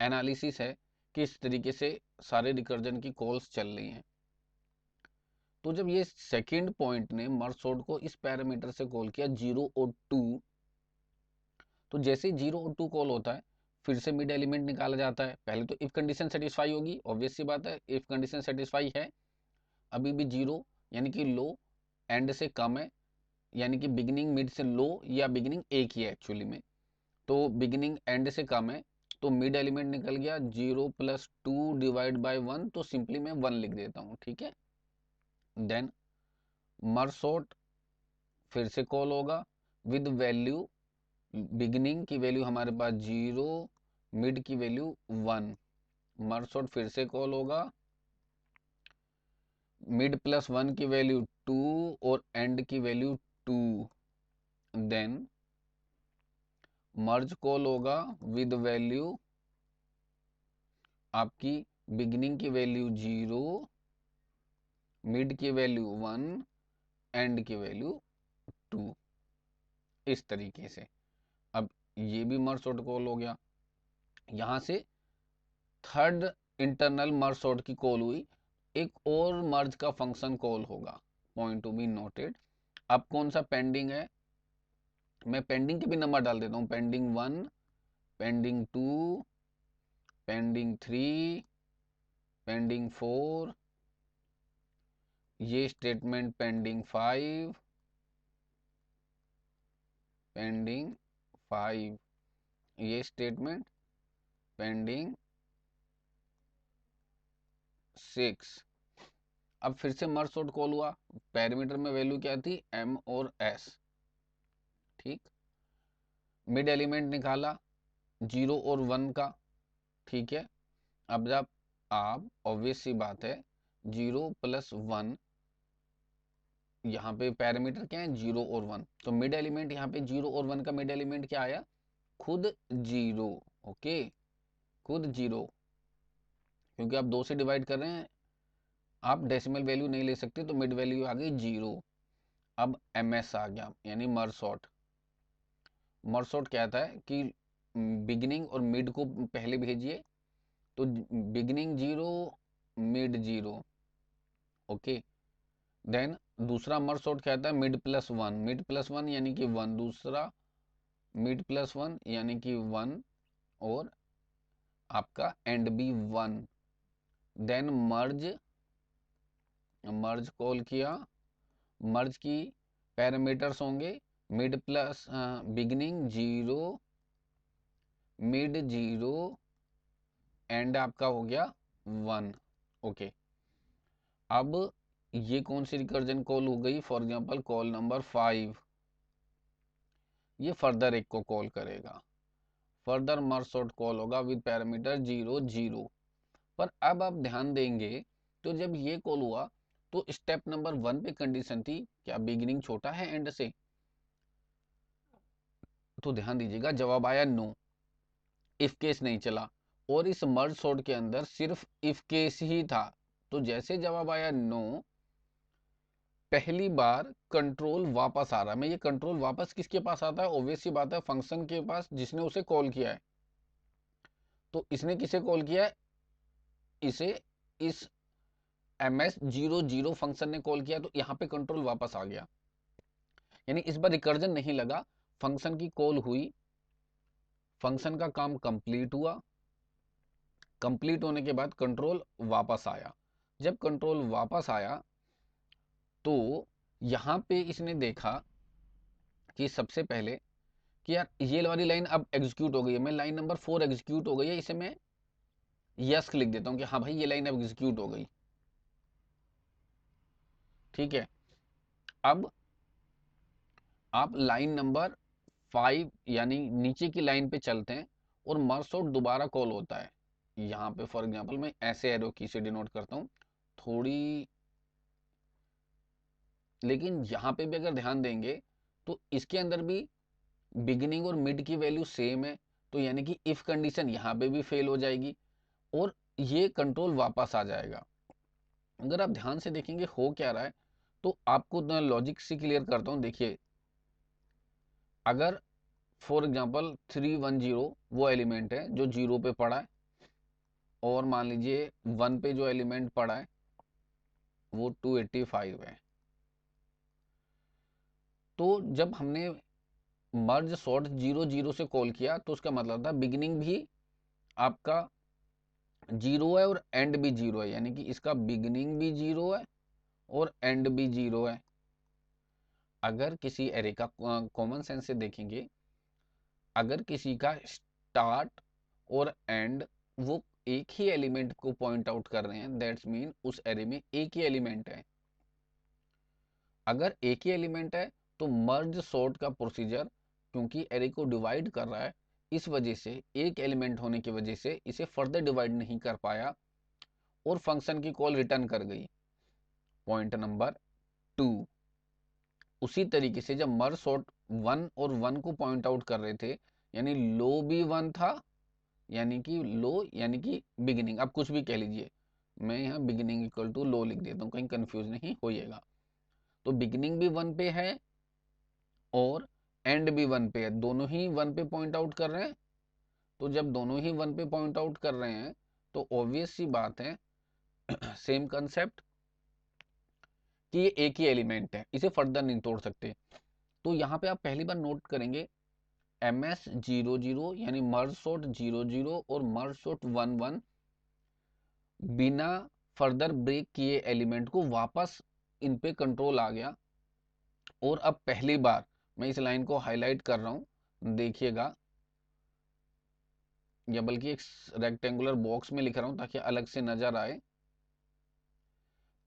एनालिसिस है कि इस तरीके से सारे रिकर्जन की कॉल्स चल रही हैं। तो जब ये सेकंड पॉइंट ने मर्ज सॉर्ट को इस पैरामीटर से कॉल किया 0 और 2, तो जैसे ही 0 और 2 कॉल होता है, फिर से मिड एलिमेंट निकाला जाता है। पहले तो इफ कंडीशन सेटिस्फाई होगी, ऑब्वियस सी बात है, इफ कंडीशन सेटिस्फाई है, अभी भी 0 यानी कि लो, एंड से कम है, यानी कि बिगिनिंग मिड से लो, या बिगिनिंग एक ही है एक्चुअली में, तो बिगिनिंग एंड से कम है, तो मिड एलिमेंट निकल गया 0 + 2 डिवाइड बाय 1, तो सिंपली मैं 1 लिख देता हूँ, ठीक है। देन मर्ज सॉर्ट फिर से कॉल होगा विद वैल्यू, बिगिनिंग की वैल्यू हमारे पास 0, मिड की वैल्यू 1। मर्ज सॉर्ट फिर से कॉल होगा, मिड +1 की वैल्यू 2 और एंड की वैल्यू 2। देन मर्ज कॉल होगा विद वैल्यू आपकी बिगिनिंग की वैल्यू 0, मिड की वैल्यू 1, एंड की वैल्यू 2, इस तरीके से। अब ये भी मर्ज सॉर्ट कॉल हो गया। यहां से थर्ड इंटरनल मर्ज सॉर्ट की कॉल हुई, एक और मर्ज का फंक्शन कॉल होगा, पॉइंट टू बी नोटेड। अब कौन सा पेंडिंग है, मैं पेंडिंग के भी नंबर डाल देता हूँ, पेंडिंग 1, पेंडिंग 2, पेंडिंग 3, पेंडिंग 4, ये स्टेटमेंट पेंडिंग 5, पेंडिंग 5, ये स्टेटमेंट पेंडिंग 6। अब फिर से मर्ज सॉर्ट कॉल हुआ, पैरामीटर में वैल्यू क्या थी, m और s, ठीक। मिड एलिमेंट निकाला 0 और 1 का, ठीक है। अब जब आप ऑब्वियस सी बात है 0 + 1, यहाँ पे पैरामीटर क्या है 0 और 1, तो मिड एलिमेंट यहाँ पे 0 और 1 का मिड एलिमेंट क्या आया, खुद 0, ओके, खुद 0, क्योंकि आप 2 से डिवाइड कर रहे हैं, आप डेसिमल वैल्यू नहीं ले सकते, तो मिड वैल्यू आ गई 0। अब ms आ गया, यानी मर्ज सॉर्ट। मर्ज सॉर्ट कहता है कि बिगिनिंग और मिड को पहले भेजिए, तो बिगिनिंग 0, मिड 0, ओके। देन दूसरा मर्ज सॉर्ट कहता है मिड +1, मिड +1 यानी कि 1, दूसरा मिड +1 यानी कि 1, और आपका एंड भी 1, देन मर्ज कॉल किया। मर्ज की पैरामीटर्स होंगे mid plus beginning 0, mid 0, and आपका हो गया 1। ओके, अब ये कौन सी रिकर्जन कॉल हो गई? फॉर एग्जांपल कॉल नंबर 5, ये फर्दर एक को कॉल करेगा, फर्दर मर्ज सॉर्ट कॉल होगा विद पैरामीटर 0 0। पर अब आप ध्यान देंगे तो जब ये कॉल हुआ तो स्टेप नंबर 1 पे कंडीशन थी क्या बिगिनिंग छोटा है एंड से? तो ध्यान दीजिएगा, जवाब आया नो, इफ केस नहीं चला। और इस मर्ज सॉर्ट के अंदर सिर्फ इफ केस ही था। तो जैसे जवाब आया नो, पहली बार कंट्रोल वापस आ रहा है। मैं ये कंट्रोल वापस किसके पास आता है? ऑब्वियस सी बात है, फंक्शन के पास जिसने उसे कॉल किया है। तो इसने किसे कॉल किया है? इसे इस ms00 फंक्शन ने कॉल किया, तो यहाँ पे कंट्रोल वापस आ गया। यानी इस बार रिकर्जन नहीं लगा, फंक्शन की कॉल हुई, फंक्शन का काम कंप्लीट हुआ, कंप्लीट होने के बाद कंट्रोल वापस आया। जब कंट्रोल वापस आया तो यहाँ पे इसने देखा कि सबसे पहले कि यार ये वाली लाइन अब एग्जीक्यूट हो गई है, मैं लाइन नंबर 4 एग्जीक्यूट हो गई है, इसे मैं यस लिख देता हूँ कि हाँ भाई ये लाइन अब एग्जीक्यूट हो गई। ठीक है, अब आप लाइन नंबर 5 यानी नीचे की लाइन पे चलते हैं और मर्ज सॉर्ट दोबारा कॉल होता है। यहाँ पे फॉर एग्जांपल मैं ऐसे एरो की से डिनोट करता हूँ थोड़ी, लेकिन यहाँ पे भी अगर ध्यान देंगे तो इसके अंदर भी बिगिनिंग और मिड की वैल्यू सेम है। तो यानी कि इफ कंडीशन यहाँ पे भी फेल हो जाएगी और ये कंट्रोल वापस आ जाएगा। अगर आप ध्यान से देखेंगे हो क्या रहा है, तो आपको लॉजिक से क्लियर करता हूँ। देखिए, अगर फॉर एग्जांपल 310 वो एलिमेंट है जो 0 पे पड़ा है और मान लीजिए 1 पे जो एलिमेंट पड़ा है वो 285 है, तो जब हमने मर्ज सॉर्ट 0 0 से कॉल किया तो उसका मतलब था बिगिनिंग भी आपका 0 है और एंड भी 0 है, यानी कि इसका बिगिनिंग भी 0 है और एंड भी 0 है। अगर किसी एरे का कॉमन सेंस से देखेंगे, अगर किसी का स्टार्ट और एंड वो एक ही एलिमेंट को पॉइंट आउट कर रहे हैं, दैट्स मीन उस एरे में एक ही एलिमेंट है। अगर एक ही एलिमेंट है तो मर्ज सॉर्ट का प्रोसीजर, क्योंकि एरे को डिवाइड कर रहा है, इस वजह से एक एलिमेंट होने की वजह से इसे फर्दर डिवाइड नहीं कर पाया और फंक्शन की कॉल रिटर्न कर गई। पॉइंट नंबर 2, उसी तरीके से जब मर्ज सॉर्ट 1 और 1 को पॉइंट आउट कर रहे थे, यानी लो भी 1 था, यानी कि लो यानी कि बिगिनिंग, आप कुछ भी कह लीजिए, मैं यहाँ बिगिनिंग इक्वल टू लो लिख देता हूँ, कहीं कंफ्यूज नहीं होइएगा। तो बिगिनिंग भी 1 पे है और एंड भी 1 पे है, दोनों ही 1 पे पॉइंट आउट कर रहे हैं। तो जब दोनों ही 1 पे पॉइंट आउट कर रहे हैं तो ऑब्वियस सी बात है सेम कंसेप्ट कि ये एक ही एलिमेंट है, इसे फर्दर नहीं तोड़ सकते। तो यहाँ पे आप पहली बार नोट करेंगे MS00 यानी मर्ज सॉर्ट 00 और मर्ज सॉर्ट 11 बिना फर्दर ब्रेक किए एलिमेंट को वापस इन पे कंट्रोल आ गया। और अब पहली बार मैं इस लाइन को हाईलाइट कर रहा हूं, देखिएगा, या बल्कि एक रेक्टेंगुलर बॉक्स में लिख रहा हूं ताकि अलग से नजर आए।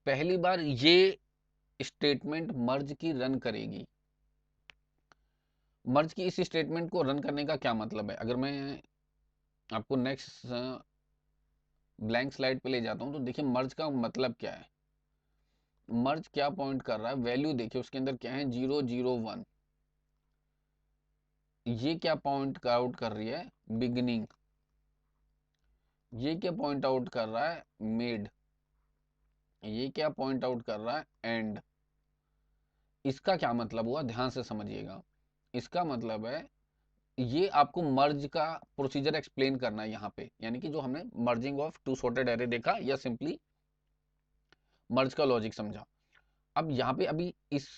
पहली बार ये स्टेटमेंट मर्ज की रन करेगी। मर्ज की इस स्टेटमेंट को रन करने का क्या मतलब है? अगर मैं आपको नेक्स्ट ब्लैंक स्लाइड पे ले जाता हूं तो देखिए मर्ज का मतलब क्या है। मर्ज क्या पॉइंट कर रहा है? वैल्यू देखिए उसके अंदर क्या है, 0 0 1। ये क्या पॉइंट आउट कर रही है? बिगिनिंग। ये क्या पॉइंट आउट कर रहा है? मिड। ये क्या पॉइंट आउट कर रहा है? एंड। इसका क्या मतलब हुआ? ध्यान से समझिएगा। इसका मतलब है ये आपको मर्ज का प्रोसीजर एक्सप्लेन करना है यहाँ पे, यानी कि जो हमने merging of two sorted array देखा या सिंपली मर्ज का लॉजिक समझा। अब यहाँ पे अभी इस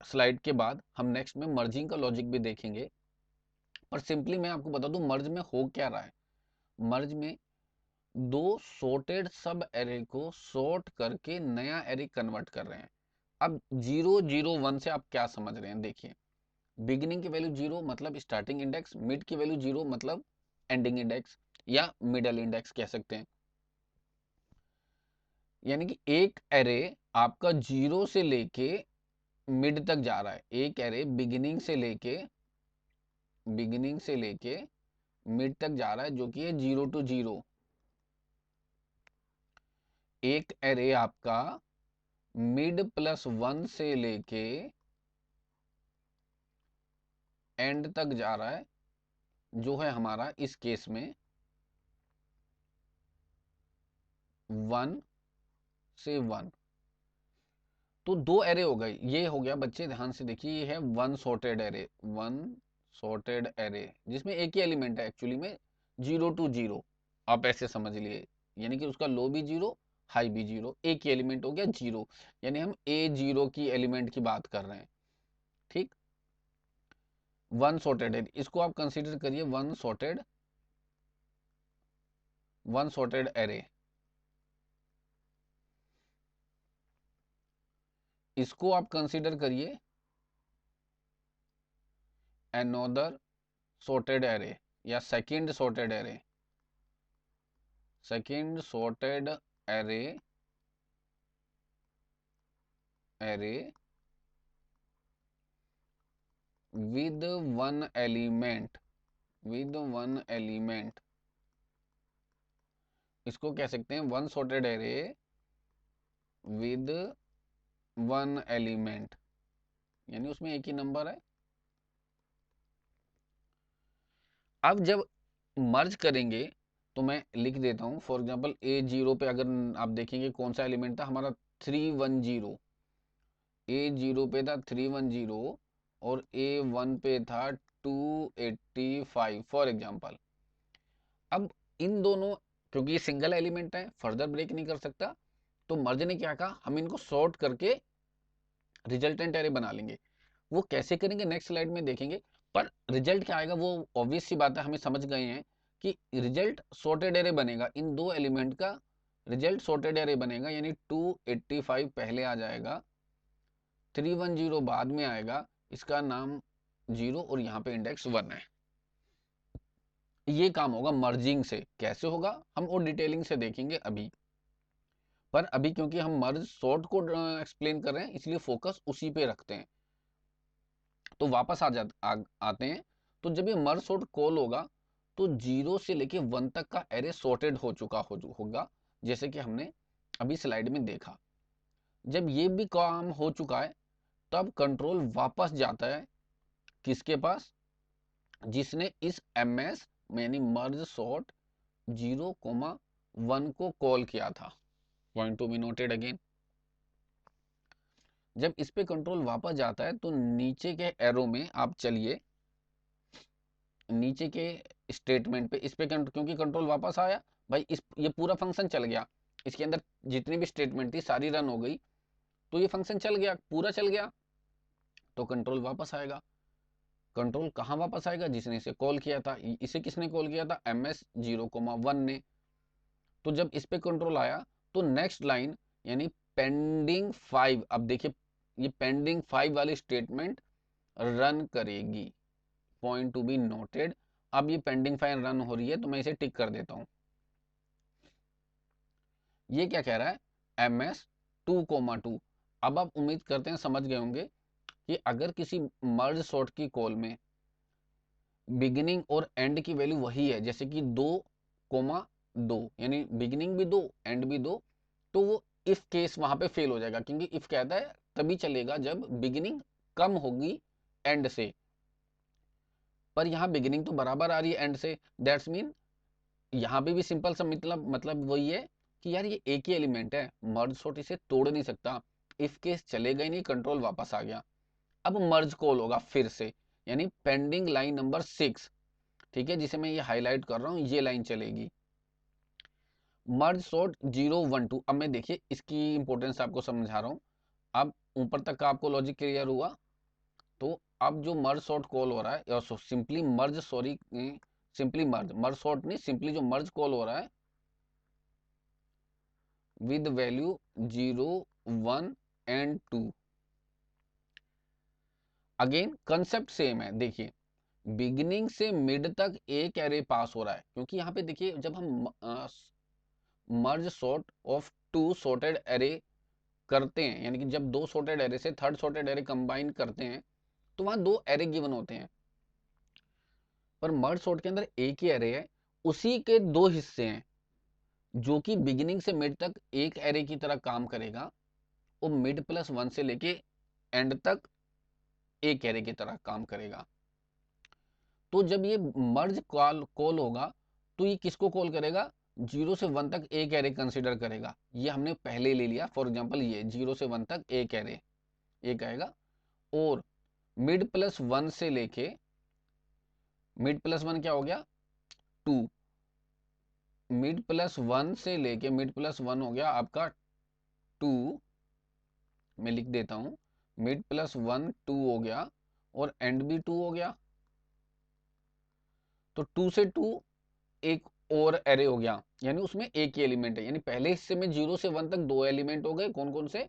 स्लाइड के बाद हम नेक्स्ट में मर्जिंग का लॉजिक भी देखेंगे। पर सिंपली मैं आपको बता दूं मर्ज में हो क्या रहा है। मर्ज में दो सॉर्टेड सब एरे को सॉर्ट करके नया एरे कन्वर्ट कर रहे हैं। अब 0 0 1 से आप क्या समझ रहे हैं, देखिए बिगिनिंग की वैल्यू 0 मतलब स्टार्टिंग इंडेक्स, मिड की वैल्यू 0 मतलब एंडिंग इंडेक्स या मिडल इंडेक्स कह सकते हैं। यानी कि एक एरे आपका 0 से लेके मिड तक जा रहा है, एक एरे बिगिनिंग से लेके मिड तक जा रहा है, जो कि है 0 to 0। एक एरे आपका मिड +1 से लेके एंड तक जा रहा है, जो है हमारा इस केस में 1 से 1। तो दो एरे हो गए, ये हो गया बच्चे ध्यान से देखिए, ये है वन सॉर्टेड एरे जिसमें एक ही एलिमेंट है एक्चुअली में 0 to 0। आप ऐसे समझ लिए, यानी कि उसका लो भी 0 हाई भी 0, एक ही एलिमेंट हो गया 0, यानी हम A0 की एलिमेंट की बात कर रहे हैं। ठीक, वन सॉर्टेड एरे, इसको आप कंसीडर करिए वन सॉर्टेड एरे। इसको आप कंसीडर करिए अनदर सॉर्टेड एरे या second sorted array with one element. इसको कह सकते हैं one sorted array with one element, यानी उसमें एक ही नंबर है। अब जब मर्ज करेंगे तो मैं लिख देता हूं, फॉर एग्जांपल A0 पे अगर आप देखेंगे कौन सा एलिमेंट था हमारा 310। A0 पे था 310 और A1 पे था 285 फॉर एग्जांपल। अब इन दोनों, क्योंकि ये सिंगल एलिमेंट है फर्दर ब्रेक नहीं कर सकता, तो मर्ज ने क्या कहा, हम इनको सॉर्ट करके रिजल्टेंट एरे बना लेंगे। वो कैसे करेंगे नेक्स्ट स्लाइड में देखेंगे, पर रिजल्ट क्या आएगा वो ऑब्वियस सी बात है, हमें समझ गए हैं कि रिजल्ट सॉर्टेड एरे बनेगा। इन दो एलिमेंट का रिजल्ट सॉर्टेड एरे बनेगा, यानी 285 पहले आ जाएगा, 310 बाद में आएगा, इसका नाम 0 और यहाँ पे इंडेक्स 1 है। ये काम होगा मर्जिंग से। कैसे होगा हम और डिटेलिंग से देखेंगे अभी, पर अभी क्योंकि हम मर्ज सॉर्ट को एक्सप्लेन कर रहे हैं इसलिए फोकस उसी पे रखते हैं। तो वापस आते हैं। तो जब ये मर्ज सॉर्ट कॉल होगा तो 0 से लेके 1 तक का एरे सॉर्टेड हो चुका होगा, जैसे कि हमने अभी स्लाइड में देखा। जब ये भी काम हो चुका है तब कंट्रोल वापस जाता है किसके पास, जिसने इस ms यानी मर्ज सॉर्ट 0, 1 को कॉल किया था। Point to be noted again. जब इस पे कंट्रोल वापस जाता है तो नीचे के एरो में आप चलिए, नीचे के स्टेटमेंट पे इस पे क्योंकि कंट्रोल वापस आया भाई, ये पूरा फंक्शन चल गया, इसके अंदर जितनी भी स्टेटमेंट थी सारी रन हो गई, तो ये फंक्शन चल गया, पूरा चल गया, तो कंट्रोल वापस आएगा। कंट्रोल कहाँ वापस आएगा, जिसने इसे कॉल किया था। इसे किसने कॉल किया था, ms 0, 1 ने। तो जब इस पे कंट्रोल आया तो नेक्स्ट लाइन यानी पेंडिंग 5, अब देखिए ये पेंडिंग 5 वाली स्टेटमेंट रन करेगी। Point to be noted. अब ये पेंडिंग 5 रन हो रही है तो मैं इसे टिक कर देता हूं। ये क्या कह रहा है, ms 2, 2। अब आप उम्मीद करते हैं समझ गए होंगे कि अगर किसी मर्ज सॉर्ट की कॉल में बिगिनिंग और एंड की वैल्यू वही है, जैसे कि 2, 2 यानी बिगिनिंग भी 2 एंड भी 2, तो वो इफ केस वहां पे फेल हो जाएगा, क्योंकि इफ कहता है तभी चलेगा जब बिगिनिंग कम होगी एंड से। पर यहाँ बिगिनिंग तो बराबर आ रही है एंड से, दैट्स मीन यहाँ पे भी सिंपल सा मतलब वही है कि यार ये एक ही एलिमेंट है, मर्ज सॉर्ट इसे तोड़ नहीं सकता। इफ केस चलेगा ही नहीं, कंट्रोल वापस आ गया। अब मर्ज कॉल होगा फिर से, यानी पेंडिंग लाइन नंबर 6, ठीक है, जिसे मैं ये हाईलाइट कर रहा हूँ, ये लाइन चलेगी मर्ज सॉर्ट 0, 1, 2। अब मैं देखिए इसकी इंपॉर्टेंस आपको समझा रहा हूँ। अब ऊपर तक का आपको लॉजिक क्लियर हुआ। तो अब जो मर्ज सॉर्ट कॉल हो रहा है, या सिंपली मर्ज, सॉरी सिंपली मर्ज सॉर्ट नहीं, सिंपली जो मर्ज कॉल हो रहा है with value 0, 1 and 2। Again concept same है। देखिए बिगिनिंग से मिड तक एक एरे पास हो रहा है, क्योंकि यहाँ पे देखिए जब हम merge sort of two sorted array करते हैं, यानी कि जब दो सॉर्टेड एरे से थर्ड सॉर्टेड एरे कंबाइन करते हैं, तो वहां दो एरे गिवन होते हैं। पर मर्ज सॉर्ट के अंदर एक ही एरे है, उसी के दो हिस्से हैं, जो कि बिगिनिंग से मिड तक एक एरे की तरह काम करेगा, वो मिड प्लस 1 से लेके एंड तक एक एरे की तरह काम करेगा। तो जब ये मर्ज कॉल होगा, तो ये किसको कॉल करेगा? 0 से 1 तक एक एरे कंसिडर करेगा। ये हमने पहले ले लिया, फॉर एग्जांपल ये 0 से 1 तक एक एरे, एक आएगा। और मिड प्लस 1 से लेके, मिड प्लस 1 क्या हो गया? 2। मिड प्लस 1 से लेके मिड प्लस 1 हो गया आपका 2। मैं लिख देता हूं, मिड प्लस 1 2 हो गया, और एंड भी 2 हो गया। तो 2 से 2 एक और एरे हो गया, यानी उसमें एक ही एलिमेंट है। यानी पहले हिस्से में 0 से 1 तक दो एलिमेंट हो गए। कौन कौन से?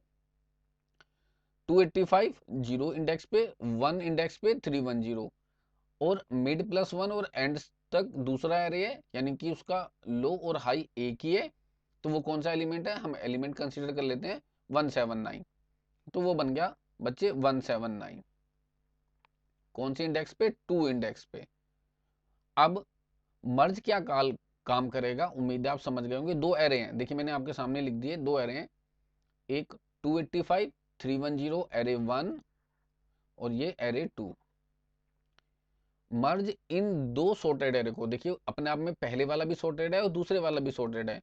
285 0 इंडेक्स पे, 1 इंडेक्स पे, 310। और मिड प्लस 1 और एंड तक दूसरा एरे है, यानी कि उसका लो और हाई एक ही है। तो वो कौन सा एलिमेंट है? हम एलिमेंट कंसीडर कर लेते हैं 179। तो वो बन गया बच्चे 179। कौन सी इंडेक्स पे? 2 इंडेक्स पे। अब मर्ज क्या काम करेगा, उम्मीद है आप समझ गए होंगे। दो एरे हैं, देखिए मैंने आपके सामने लिख दिए, दो एरे हैं। एक 285 310 एरे 1, और ये एरे 2। मर्ज इन दो सॉर्टेड एरे को, देखिए अपने आप में पहले वाला भी सॉर्टेड है और दूसरे वाला भी सॉर्टेड है।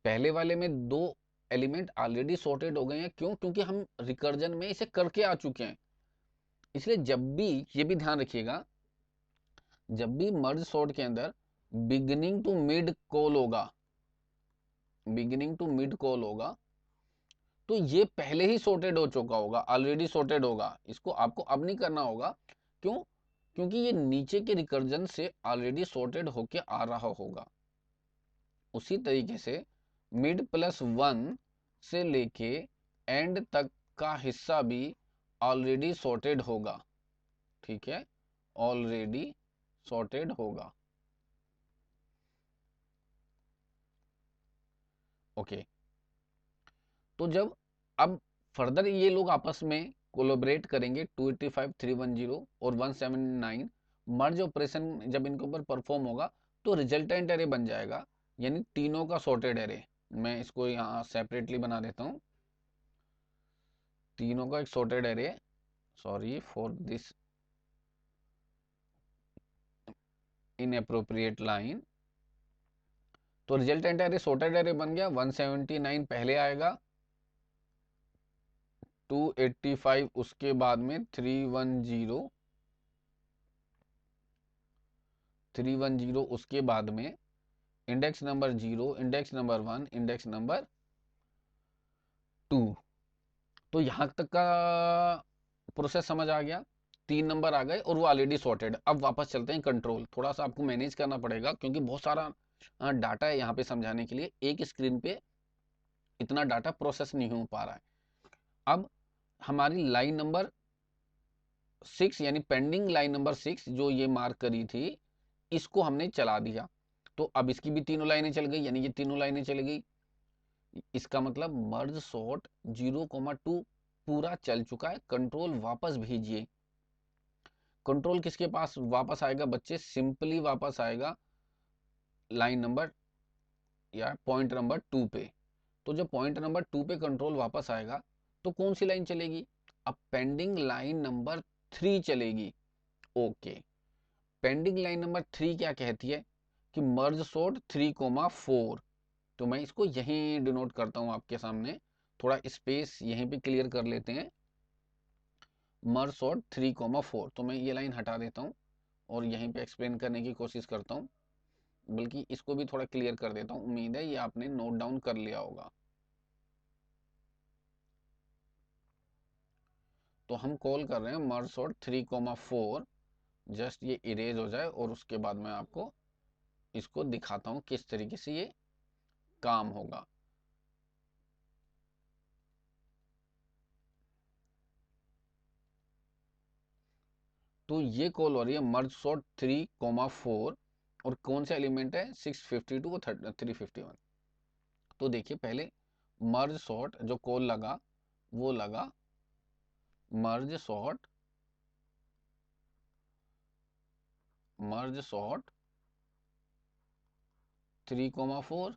पहले वाले में दो एलिमेंट ऑलरेडी सॉर्टेड हो गए हैं। क्यों? क्योंकि हम रिकर्जन में इसे करके आ चुके हैं। इसलिए जब भी, ये भी ध्यान रखिएगा, जब भी मर्ज सॉर्ट के अंदर बिगिनिंग टू मिड कॉल होगा, बिगिनिंग टू मिड कॉल होगा, तो ये पहले ही सॉर्टेड हो चुका होगा, ऑलरेडी सॉर्टेड होगा। इसको आपको अब नहीं करना होगा। क्यों? क्योंकि ये नीचे के रिकर्जन से ऑलरेडी सॉर्टेड होके आ रहा होगा। उसी तरीके से मिड प्लस 1 से लेके एंड तक का हिस्सा भी ऑलरेडी सॉर्टेड होगा। ठीक है, ऑलरेडी सॉर्टेड होगा। ओके। तो जब अब फर्दर ये लोग आपस में कोलोबरेट करेंगे, 285 310 और 179, मर्ज ऑपरेशन जब इनके ऊपर परफॉर्म होगा, तो रिजल्टेंट एरे बन जाएगा, यानी तीनों का सॉर्टेड एरे। मैं इसको यहाँ सेपरेटली बना देता हूँ, तीनों का एक sorted array. Sorry for this inappropriate line. तो रिजल्टेंट एरे सॉर्टेड एरे बन गया। 179 पहले आएगा, 285 उसके बाद में, 310 उसके बाद में, index number 0, index number 1, index number 2। तो यहां तक का प्रोसेस समझ आ गया। 3 नंबर आ गए और वो ऑलरेडी सॉर्टेड। अब वापस चलते हैं कंट्रोल। थोड़ा सा आपको मैनेज करना पड़ेगा, क्योंकि बहुत सारा डाटा है यहाँ पे समझाने के लिए। एक स्क्रीन पे इतना डाटा प्रोसेस नहीं हो पा रहा है। अब हमारी लाइन नंबर 6, यानी पेंडिंग लाइन नंबर 6 जो ये मार्क करी थी, इसको हमने चला दिया। तो अब इसकी भी तीनों लाइनें चल गई, यानी ये तीनों लाइनें चल गई। इसका मतलब मर्ज सॉर्ट 0,2 पूरा चल चुका है। कंट्रोल वापस भेजिए। कंट्रोल किसके पास वापस आएगा बच्चे? सिंपली वापस आएगा लाइन नंबर या पॉइंट नंबर 2 पे। तो जब पॉइंट नंबर 2 पे कंट्रोल वापस आएगा, तो कौन सी लाइन चलेगी? अब पेंडिंग लाइन नंबर 3 चलेगी। ओके। पेंडिंग लाइन नंबर 3 क्या कहती है? कि मर्ज सॉर्ट 3,4। तो मैं इसको यहीं डिनोट करता हूं आपके सामने, थोड़ा स्पेस यहीं पे क्लियर कर लेते हैं। मर्ज सॉर्ट 3,4, तो मैं ये लाइन हटा देता हूं और यहीं पे एक्सप्लेन करने की कोशिश करता हूं। बल्कि इसको भी थोड़ा क्लियर कर देता हूं, उम्मीद है ये आपने नोट डाउन कर लिया होगा। तो हम कॉल कर रहे हैं मर्ज सॉर्ट 3,4। जस्ट ये इरेज हो जाए और उसके बाद मैं आपको इसको दिखाता हूँ किस तरीके से ये काम होगा। तो ये कॉल हो रही है मर्ज सॉर्ट 3,4 और कौन सा एलिमेंट है 652 और 351। तो देखिए पहले मर्ज सॉर्ट जो कॉल लगा वो लगा मर्ज सॉर्ट 3,4।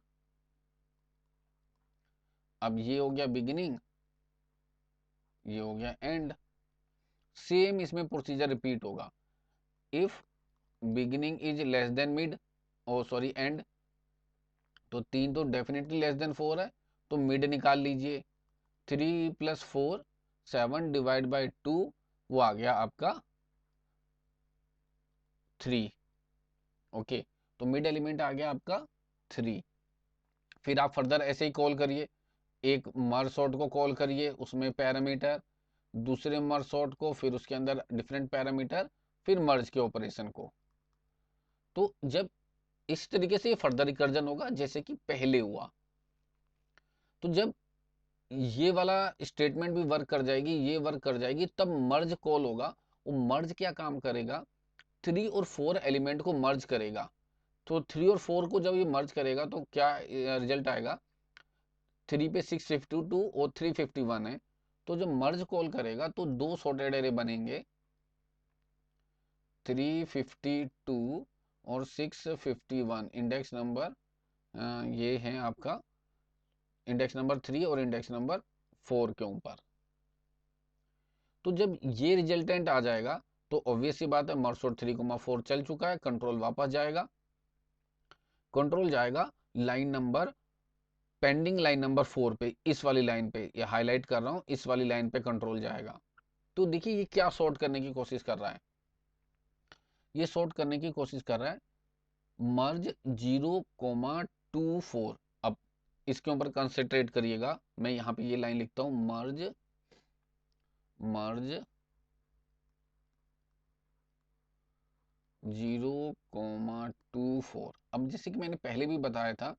अब ये हो गया बिगिनिंग, ये हो गया एंड। सेम इसमें प्रोसीजर रिपीट होगा। If beginning is less than mid, oh sorry end, तो 3 तो डेफिनेटली लेस देन 4 है, तो मिड निकाल लीजिए। 3 + 4 7 डिवाइड बाई 2, वो आ गया आपका 3। ओके, तो मिड एलिमेंट आ गया आपका 3। फिर आप फर्दर ऐसे ही कॉल करिए, एक मर्ज सॉर्ट को कॉल करिए, उसमें पैरामीटर, दूसरे मर्ज सॉर्ट को, फिर उसके अंदर डिफरेंट पैरामीटर, फिर मर्ज के ऑपरेशन को। तो जब इस तरीके से ये फर्दर रिकर्जन होगा जैसे कि पहले हुआ। तो जब ये वाला स्टेटमेंट भी वर्क कर जाएगी, ये वर्क कर जाएगी, तब मर्ज कॉल होगा। वो मर्ज क्या काम करेगा, 3 और 4 एलिमेंट को मर्ज करेगा। तो 3 और 4 को जब ये मर्ज करेगा तो क्या रिजल्ट आएगा, 3 पे 652 और 351 है। तो जब मर्ज कॉल करेगा तो दो सॉर्टेड एरे बनेंगे, 352 और 651। इंडेक्स नंबर ये है आपका इंडेक्स नंबर 3 और इंडेक्स नंबर 4 के ऊपर। तो जब ये रिजल्टेंट आ जाएगा तो ऑब्वियस सी बात है मर्ज सॉर्ट 3,4 चल चुका है, कंट्रोल वापस जाएगा। कंट्रोल जाएगा line number, pending line number 4 पे, इस वाली लाइन पे, ये हाईलाइट कर रहा हूं, इस वाली लाइन पे कंट्रोल जाएगा। तो देखिए ये क्या सॉर्ट करने की कोशिश कर रहा है, ये सॉर्ट करने की कोशिश कर रहा है मर्ज 0,24। अब इसके ऊपर कंसंट्रेट करिएगा, मैं यहाँ पे ये लाइन लिखता हूँ, मर्ज 0,24। अब जैसे कि मैंने पहले भी बताया था,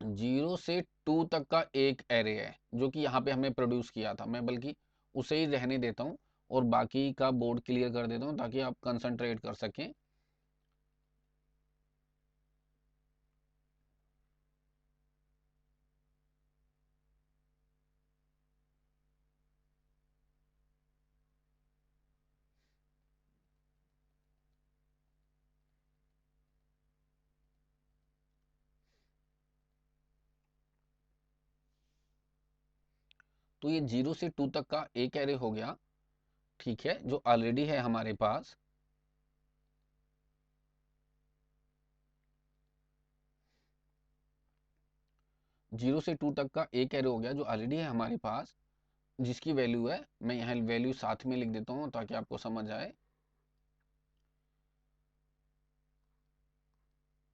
0 से 2 तक का एक एरे है जो कि यहाँ पे हमने प्रोड्यूस किया था। मैं बल्कि उसे ही रहने देता हूँ और बाकी का बोर्ड क्लियर कर देता हूँ ताकि आप कंसंट्रेट कर सकें। तो ये 0 से 2 तक का एक एरे हो गया, ठीक है, जो ऑलरेडी है हमारे पास। जीरो से 2 तक का एक एरे हो गया जो ऑलरेडी है हमारे पास, जिसकी वैल्यू है, मैं यहाँ वैल्यू साथ में लिख देता हूँ ताकि आपको समझ आए।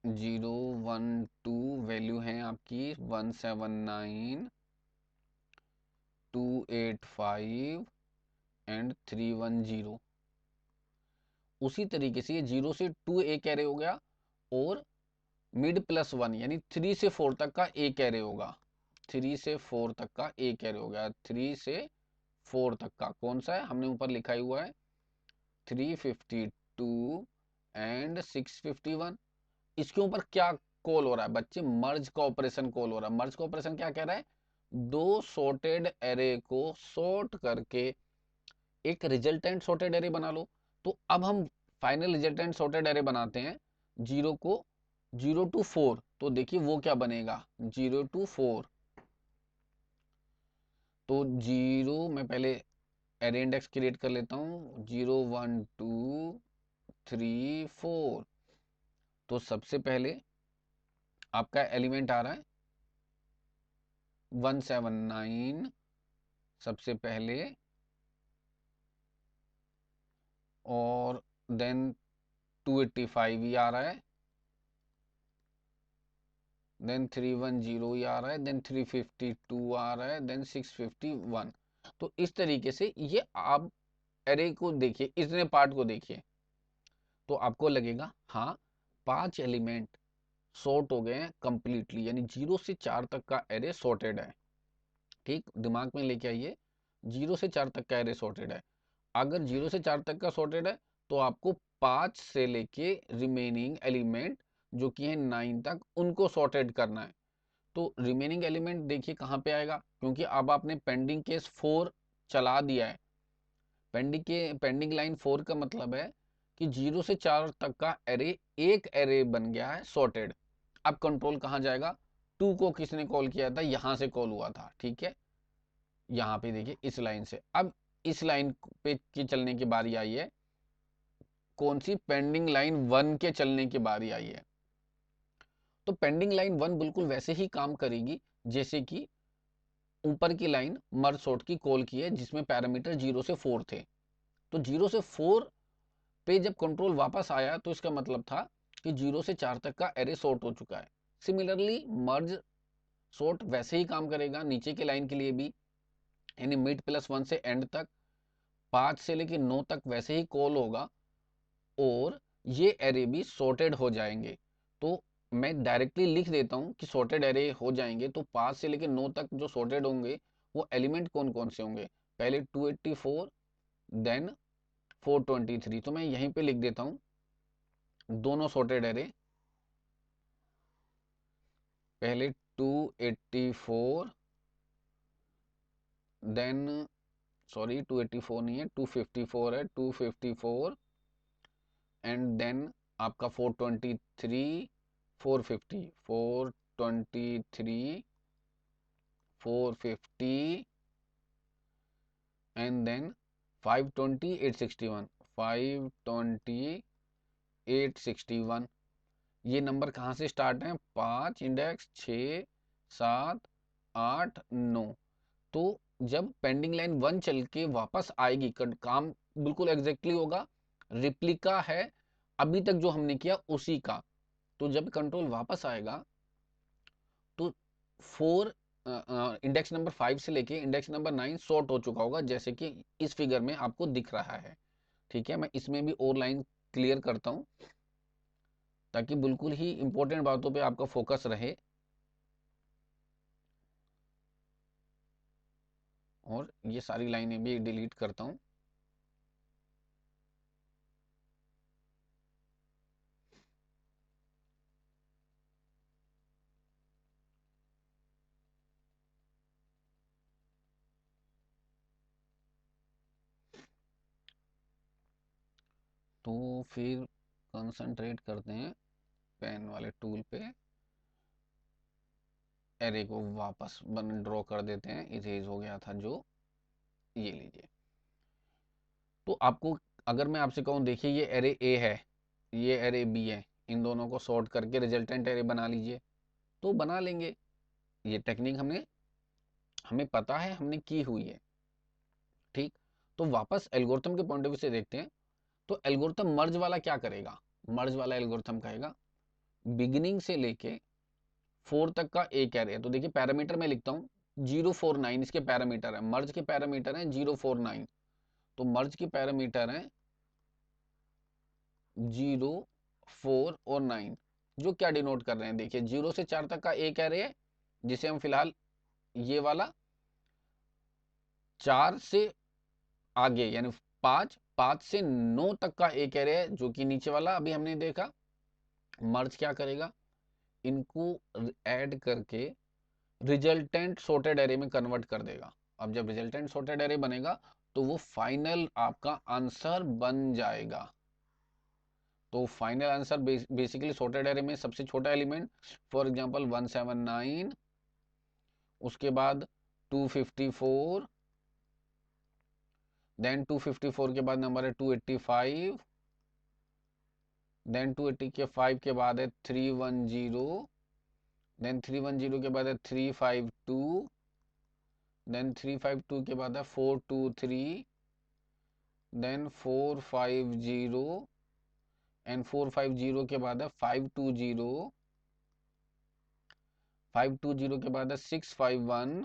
0, 1, 2 वैल्यू है आपकी 179, 285 एंड 310। उसी तरीके से ये 0 से 2 एक एरे हो गया और मिड +1 यानी 3 से 4 तक का एक एरे होगा। 3 से 4 तक का एक एरे हो गया। 3 से 4 तक का कौन सा है, हमने ऊपर लिखा हुआ है 352 एंड 651। इसके ऊपर क्या कॉल हो रहा है बच्चे, मर्ज का ऑपरेशन कॉल हो रहा है। मर्ज का ऑपरेशन क्या कह रहा है, दो सॉर्टेड एरे को सॉर्ट करके एक रिजल्टेंट सॉर्टेड एरे बना लो। तो अब हम फाइनल रिजल्टेंट सॉर्टेड एरे बनाते हैं, जीरो को 0 to 4। तो देखिए वो क्या बनेगा, 0 to 4। तो जीरो, मैं पहले एरे इंडेक्स क्रिएट कर लेता हूँ, 0, 1, 2, 3, 4। तो सबसे पहले आपका एलिमेंट आ रहा है 179 सबसे पहले, और देन 285 ही आ रहा है, देन 310 ही आ रहा है, देन 352 आ रहा है, देन 651। तो इस तरीके से ये आप एरे को देखिए, इतने पार्ट को देखिए, तो आपको लगेगा हाँ 5 एलिमेंट सॉर्ट हो गए हैं कंप्लीटली, यानी 0 से 4 तक का एरे सॉर्टेड है। ठीक, दिमाग में लेके आइए, 0 से 4 तक का एरे सॉर्टेड है। अगर 0 से 4 तक का सॉर्टेड है तो आपको 5 से लेके रिमेनिंग एलिमेंट जो कि है 9 तक उनको सॉर्टेड करना है। तो रिमेनिंग एलिमेंट देखिए कहाँ पे आएगा, क्योंकि अब आपने पेंडिंग केस 4 चला दिया है। पेंडिंग लाइन 4 का मतलब है कि 0 से 4 तक का एरे एक एरे बन गया है सॉर्टेड। अब कंट्रोल कहाँ जाएगा, 2 को किसने कॉल किया था, यहां से कॉल हुआ था। ठीक है, यहाँ पे देखिए इस लाइन से, अब इस लाइन पे की चलने की बारी आई है, कौन सी, पेंडिंग लाइन 1 के चलने की बारी आई है। तो पेंडिंग लाइन 1 बिल्कुल वैसे ही काम करेगी जैसे कि ऊपर की लाइन मर्ज सॉर्ट की कॉल की है, जिसमें पैरामीटर 0 से 4 थे। तो 0 से 4 पे जब कंट्रोल वापस आया तो इसका मतलब था कि 0 से 4 तक का एरे सॉर्ट हो चुका है। सिमिलरली मर्ज सॉर्ट वैसे ही काम करेगा नीचे की लाइन के लिए भी, यानी मिड प्लस 1 से एंड तक 5 से लेकर 9 तक वैसे ही कॉल होगा और ये एरे भी सॉर्टेड हो जाएंगे। तो मैं डायरेक्टली लिख देता हूँ कि सॉर्टेड एरे हो जाएंगे। तो 5 से लेकर 9 तक जो सॉर्टेड होंगे वो एलिमेंट कौन कौन से होंगे, पहले 284 देन 423। तो मैं यहीं पे लिख देता हूँ दोनों सॉर्टेड एरे, पहले 284 देन, सॉरी 284 नहीं है 254 है, 254 एंड देन आपका 423 450 423 450 एंड देन 520 861 520 861। ये नंबर कहाँ से स्टार्ट है, 5 इंडेक्स 6 7 8 9। तो जब पेंडिंग लाइन 1 चल के वापस आएगी काम बिल्कुल एग्जैक्टली होगा, रिप्लिका है अभी तक जो हमने किया उसी का। तो जब कंट्रोल वापस आएगा तो 4 इंडेक्स नंबर 5 से लेके इंडेक्स नंबर 9 सॉर्ट हो चुका होगा, जैसे कि इस फिगर में आपको दिख रहा है। ठीक है, मैं इसमें भी और लाइन क्लियर करता हूं ताकि बिल्कुल ही इंपॉर्टेंट बातों पे आपका फोकस रहे। और ये सारी लाइनें भी डिलीट करता हूं। तो फिर कंसंट्रेट करते हैं पेन वाले टूल पे, एरे को वापस बन ड्रॉ कर देते हैं, इरेज हो गया था जो, ये लीजिए। तो आपको, अगर मैं आपसे कहूँ देखिए ये एरे ए है, ये एरे बी है, इन दोनों को सॉर्ट करके रिजल्टेंट एरे बना लीजिए, तो बना लेंगे। ये टेक्निक हमें पता है, हमने की हुई है। ठीक, तो वापस एल्गोरिथम के पॉइंट ऑफ व्यू से देखते हैं। तो एल्गोरिथम मर्ज वाला क्या करेगा, मर्ज वाला एल्गोरिथम कहेगा बिगिनिंग से लेके 4 तक का एक एरे है। तो देखिए पैरामीटर मैं लिखता हूँ 049, इसके पैरामीटर है, मर्ज के पैरामीटर है 049। तो मर्ज के पैरामीटर है 0 4 और 9, जो क्या डिनोट कर रहे हैं, देखिए 0 से 4 तक का एक एरे है जिसे हम फिलहाल ये वाला, 4 से आगे यानी 5 5 से 9 तक का एक एरे है जो कि नीचे वाला अभी हमने देखा। मर्ज क्या करेगा, इनको ऐड करके रिजल्टेंट सॉर्टेड एरे में कन्वर्ट कर देगा। अब जब रिजल्टेंट सॉर्टेड एरे बनेगा तो वो फाइनल आपका आंसर बन जाएगा। तो final answer basically sorted array में सबसे छोटा एलिमेंट, फॉर एग्जांपल 179, उसके बाद 254, देन 254 के बाद नंबर है 285, देन 280 के 5 के बाद है 310, देन 310 के बाद है 352, देन 352 के बाद है 423, देन 450 एंड 450 के बाद है 520, 520 के बाद है 651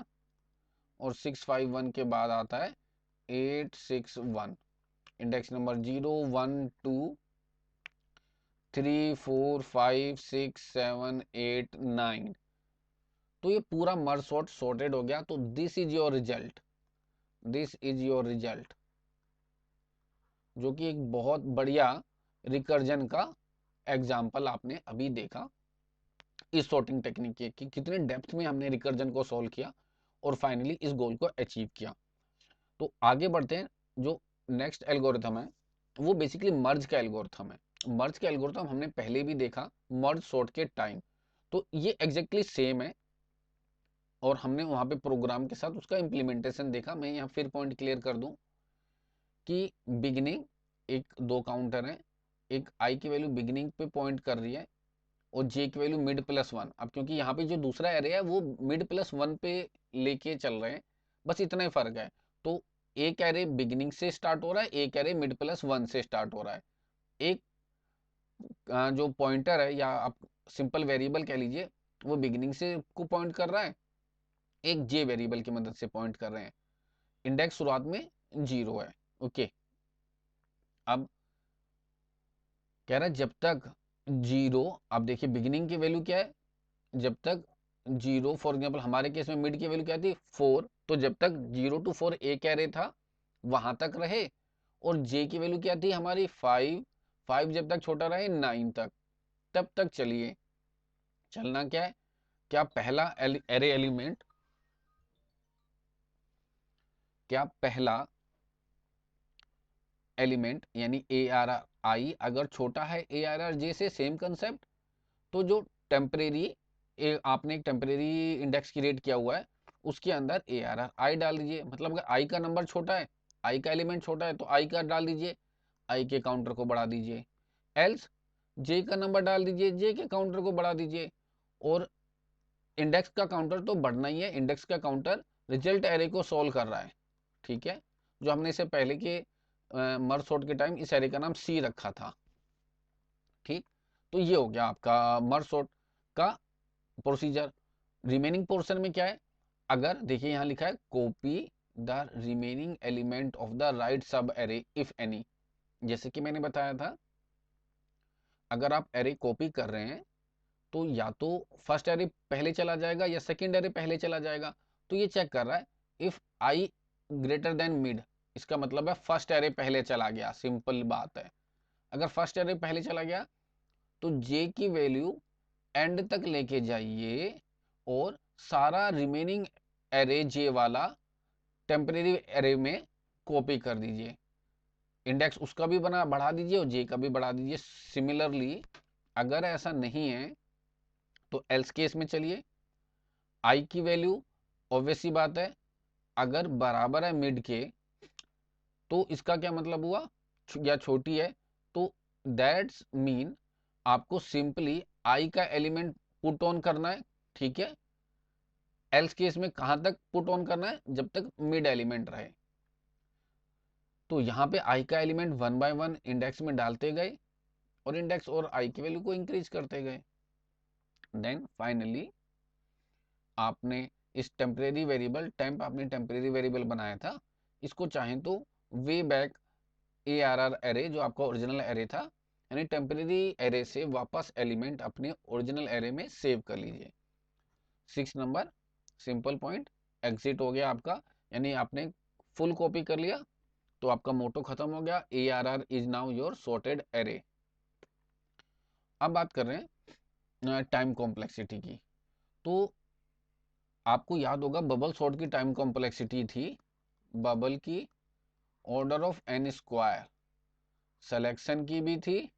और 651 के बाद आता है 861। Index number 0 1 2 3 4 5 6 7 8 9। तो ये पूरा मर्ज सॉर्ट सॉर्टेड हो गया। तो this is your result, this is your result, जो कि एक बहुत बढ़िया रिकर्जन का एग्जाम्पल आपने अभी देखा इस सॉर्टिंग टेक्निक के, कि कितने डेप्थ में हमने रिकर्जन को सॉल्व किया और फाइनली इस गोल को अचीव किया। तो आगे बढ़ते हैं। जो नेक्स्ट एल्गोरिथम है वो बेसिकली मर्ज का एल्गोरिथम है। मर्ज का एल्गोरिथम हमने पहले भी देखा मर्ज सॉर्ट के टाइम। तो ये एग्जैक्टली सेम है और हमने वहां पे प्रोग्राम के साथ उसका इम्प्लीमेंटेशन देखा। मैं यहाँ फिर पॉइंट क्लियर कर दूं कि बिगिनिंग एक दो काउंटर है, एक आई की वैल्यू बिगिनिंग पे पॉइंट कर रही है और जे की वैल्यू मिड प्लस वन। अब क्योंकि यहाँ पे जो दूसरा एरे है वो मिड प्लस वन पे लेके चल रहे हैं, बस इतना ही फर्क है। तो एक एरे बिगिनिंग से स्टार्ट हो रहा है, एक एरे मिड प्लस वन से स्टार्ट हो रहा है। एक जो पॉइंटर है या आप सिंपल वेरिएबल कह लीजिए वो बिगिनिंग से को पॉइंट कर रहा है, एक जे वेरिएबल की मदद से पॉइंट कर रहे हैं। इंडेक्स शुरुआत में 0 है। ओके, अब कह रहा है जब तक 0, अब देखिए बिगिनिंग की वैल्यू क्या है, जब तक 0, फॉर एग्जाम्पल हमारे केस में मिड की वैल्यू क्या थी 4, तो जब तक 0 to 4 एक एरे था वहां तक रहे। और जे की वैल्यू क्या थी हमारी 5, 5 जब तक छोटा रहे 9 तक, तब तक चलिए। चलना क्या है, क्या पहला एरे एलिमेंट, क्या पहला एलिमेंट यानी ए आर आई अगर छोटा है ए आर आर जे से, सेम कंसेप्ट, तो जो टेम्परेरी आपने एक टेम्परेरी इंडेक्स क्रिएट किया हुआ है उसके अंदर ए आर आर आई डाल दीजिए। मतलब अगर आई का नंबर छोटा है, आई का एलिमेंट छोटा है तो आई का डाल दीजिए, आई के काउंटर को बढ़ा दीजिए। एल्स जे का नंबर डाल दीजिए, जे के काउंटर को बढ़ा दीजिए। और इंडेक्स का काउंटर तो बढ़ना ही है, इंडेक्स का काउंटर रिजल्ट एरे को सॉल्व कर रहा है। ठीक है, जो हमने इसे पहले के मर्ज सॉर्ट के टाइम इस एरे का नाम सी रखा था। ठीक, तो ये हो गया आपका मर्ज सॉर्ट का प्रोसीजर। रिमेनिंग पोर्शन में क्या है, अगर देखिए यहाँ लिखा है copy the remaining element of the right सब एरे इफ एनी। जैसे कि मैंने बताया था, अगर आप एरे कॉपी कर रहे हैं तो या तो फर्स्ट एरे पहले चला जाएगा या सेकंड एरे पहले चला जाएगा। तो ये चेक कर रहा है if I greater than mid, इसका मतलब है फर्स्ट एरे पहले चला गया। सिंपल बात है, अगर फर्स्ट एरे पहले चला गया तो जे की वैल्यू एंड तक लेके जाइए और सारा रिमेनिंग एरे जे वाला टेम्परेरी एरे में कॉपी कर दीजिए। इंडेक्स उसका भी बना बढ़ा दीजिए और जे का भी बढ़ा दीजिए। सिमिलरली अगर ऐसा नहीं है तो एल्स केस में चलिए, आई की वैल्यू ऑब्वियस सी बात है अगर बराबर है मिड के, तो इसका क्या मतलब हुआ, या छोटी है, तो दैट्स मीन आपको सिंपली आई का एलिमेंट पुट ऑन करना है। ठीक है, एल्स केस में कहां तक पुट ऑन करना है, जब तक मिड एलिमेंट रहे। तो यहाँ पे आई का element one by one index में डालते गए और इंडेक्स और आई की वैल्यू को इंक्रीज करते गए। देन फाइनली आपने इस टेम्परेरी वेरिएबल टेम्प आपने टेम्परेरी वेरिएबल बनाया था, इसको चाहें तो वे back A R R array जो आपका ओरिजिनल एरे था, यानी टेम्परेरी एरे से वापस एलिमेंट अपने ओरिजिनल एरे में सेव कर लीजिए। 6 नंबर सिंपल पॉइंट एग्जिट हो गया आपका, यानी आपने फुल कॉपी कर लिया तो आपका मोटो खत्म हो गया, A R R is now your sorted array. अब बात कर रहे हैं टाइम कॉम्प्लेक्सिटी की। तो आपको याद होगा बबल सॉर्ट की टाइम कॉम्प्लेक्सिटी थी बबल की order of N square, selection की भी थी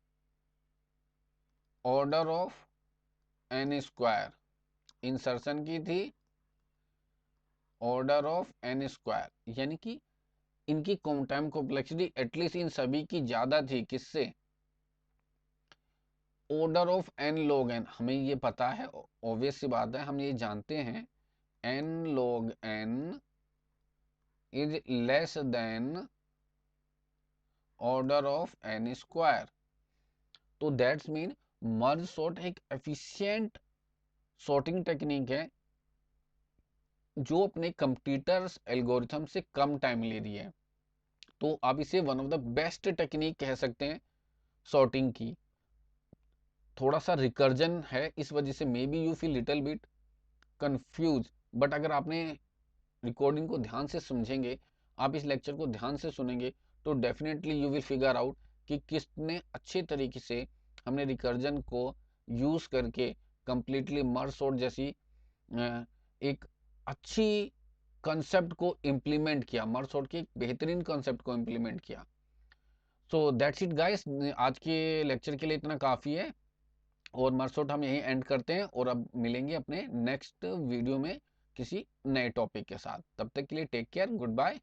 order of N square, insertion की थी ऑर्डर ऑफ एन स्क्वायर। यानी कि इनकी टाइम कॉम्प्लेक्सिटी एटलीस्ट इन सभी की ज्यादा थी, किससे, order of N log N. हमें ये पता है, ऑब्वियस सी बात है, हम ये जानते हैं N log N is less than order of N square. तो दैट्स मीन मर्ज सॉर्ट एक एफिशिएंट सॉर्टिंग टेक्निक है जो अपने कंप्यूटर्स एल्गोरिथम से कम टाइम ले रही है। तो आप इसे one of the best technique कह सकते हैं सॉर्टिंग की। थोड़ा सा रिकर्जन है, इस वजह से may be you feel little bit confuse, but अगर आपने रिकॉर्डिंग को ध्यान से समझेंगे, आप इस लेक्चर को ध्यान से सुनेंगे, तो definitely you will figure out कि कितने अच्छे तरीके से हमने रिकर्जन को यूज करके कंप्लीटली मर्ज सॉर्ट जैसी एक अच्छी कंसेप्ट को इम्प्लीमेंट किया, मर्ज सॉर्ट के एक बेहतरीन कंसेप्ट को इम्प्लीमेंट किया। सो दैट्स इट गाइस, आज के लेक्चर के लिए इतना काफ़ी है और मर्ज हम यहीं एंड करते हैं और अब मिलेंगे अपने नेक्स्ट वीडियो में किसी नए टॉपिक के साथ। तब तक के लिए टेक केयर, गुड बाय।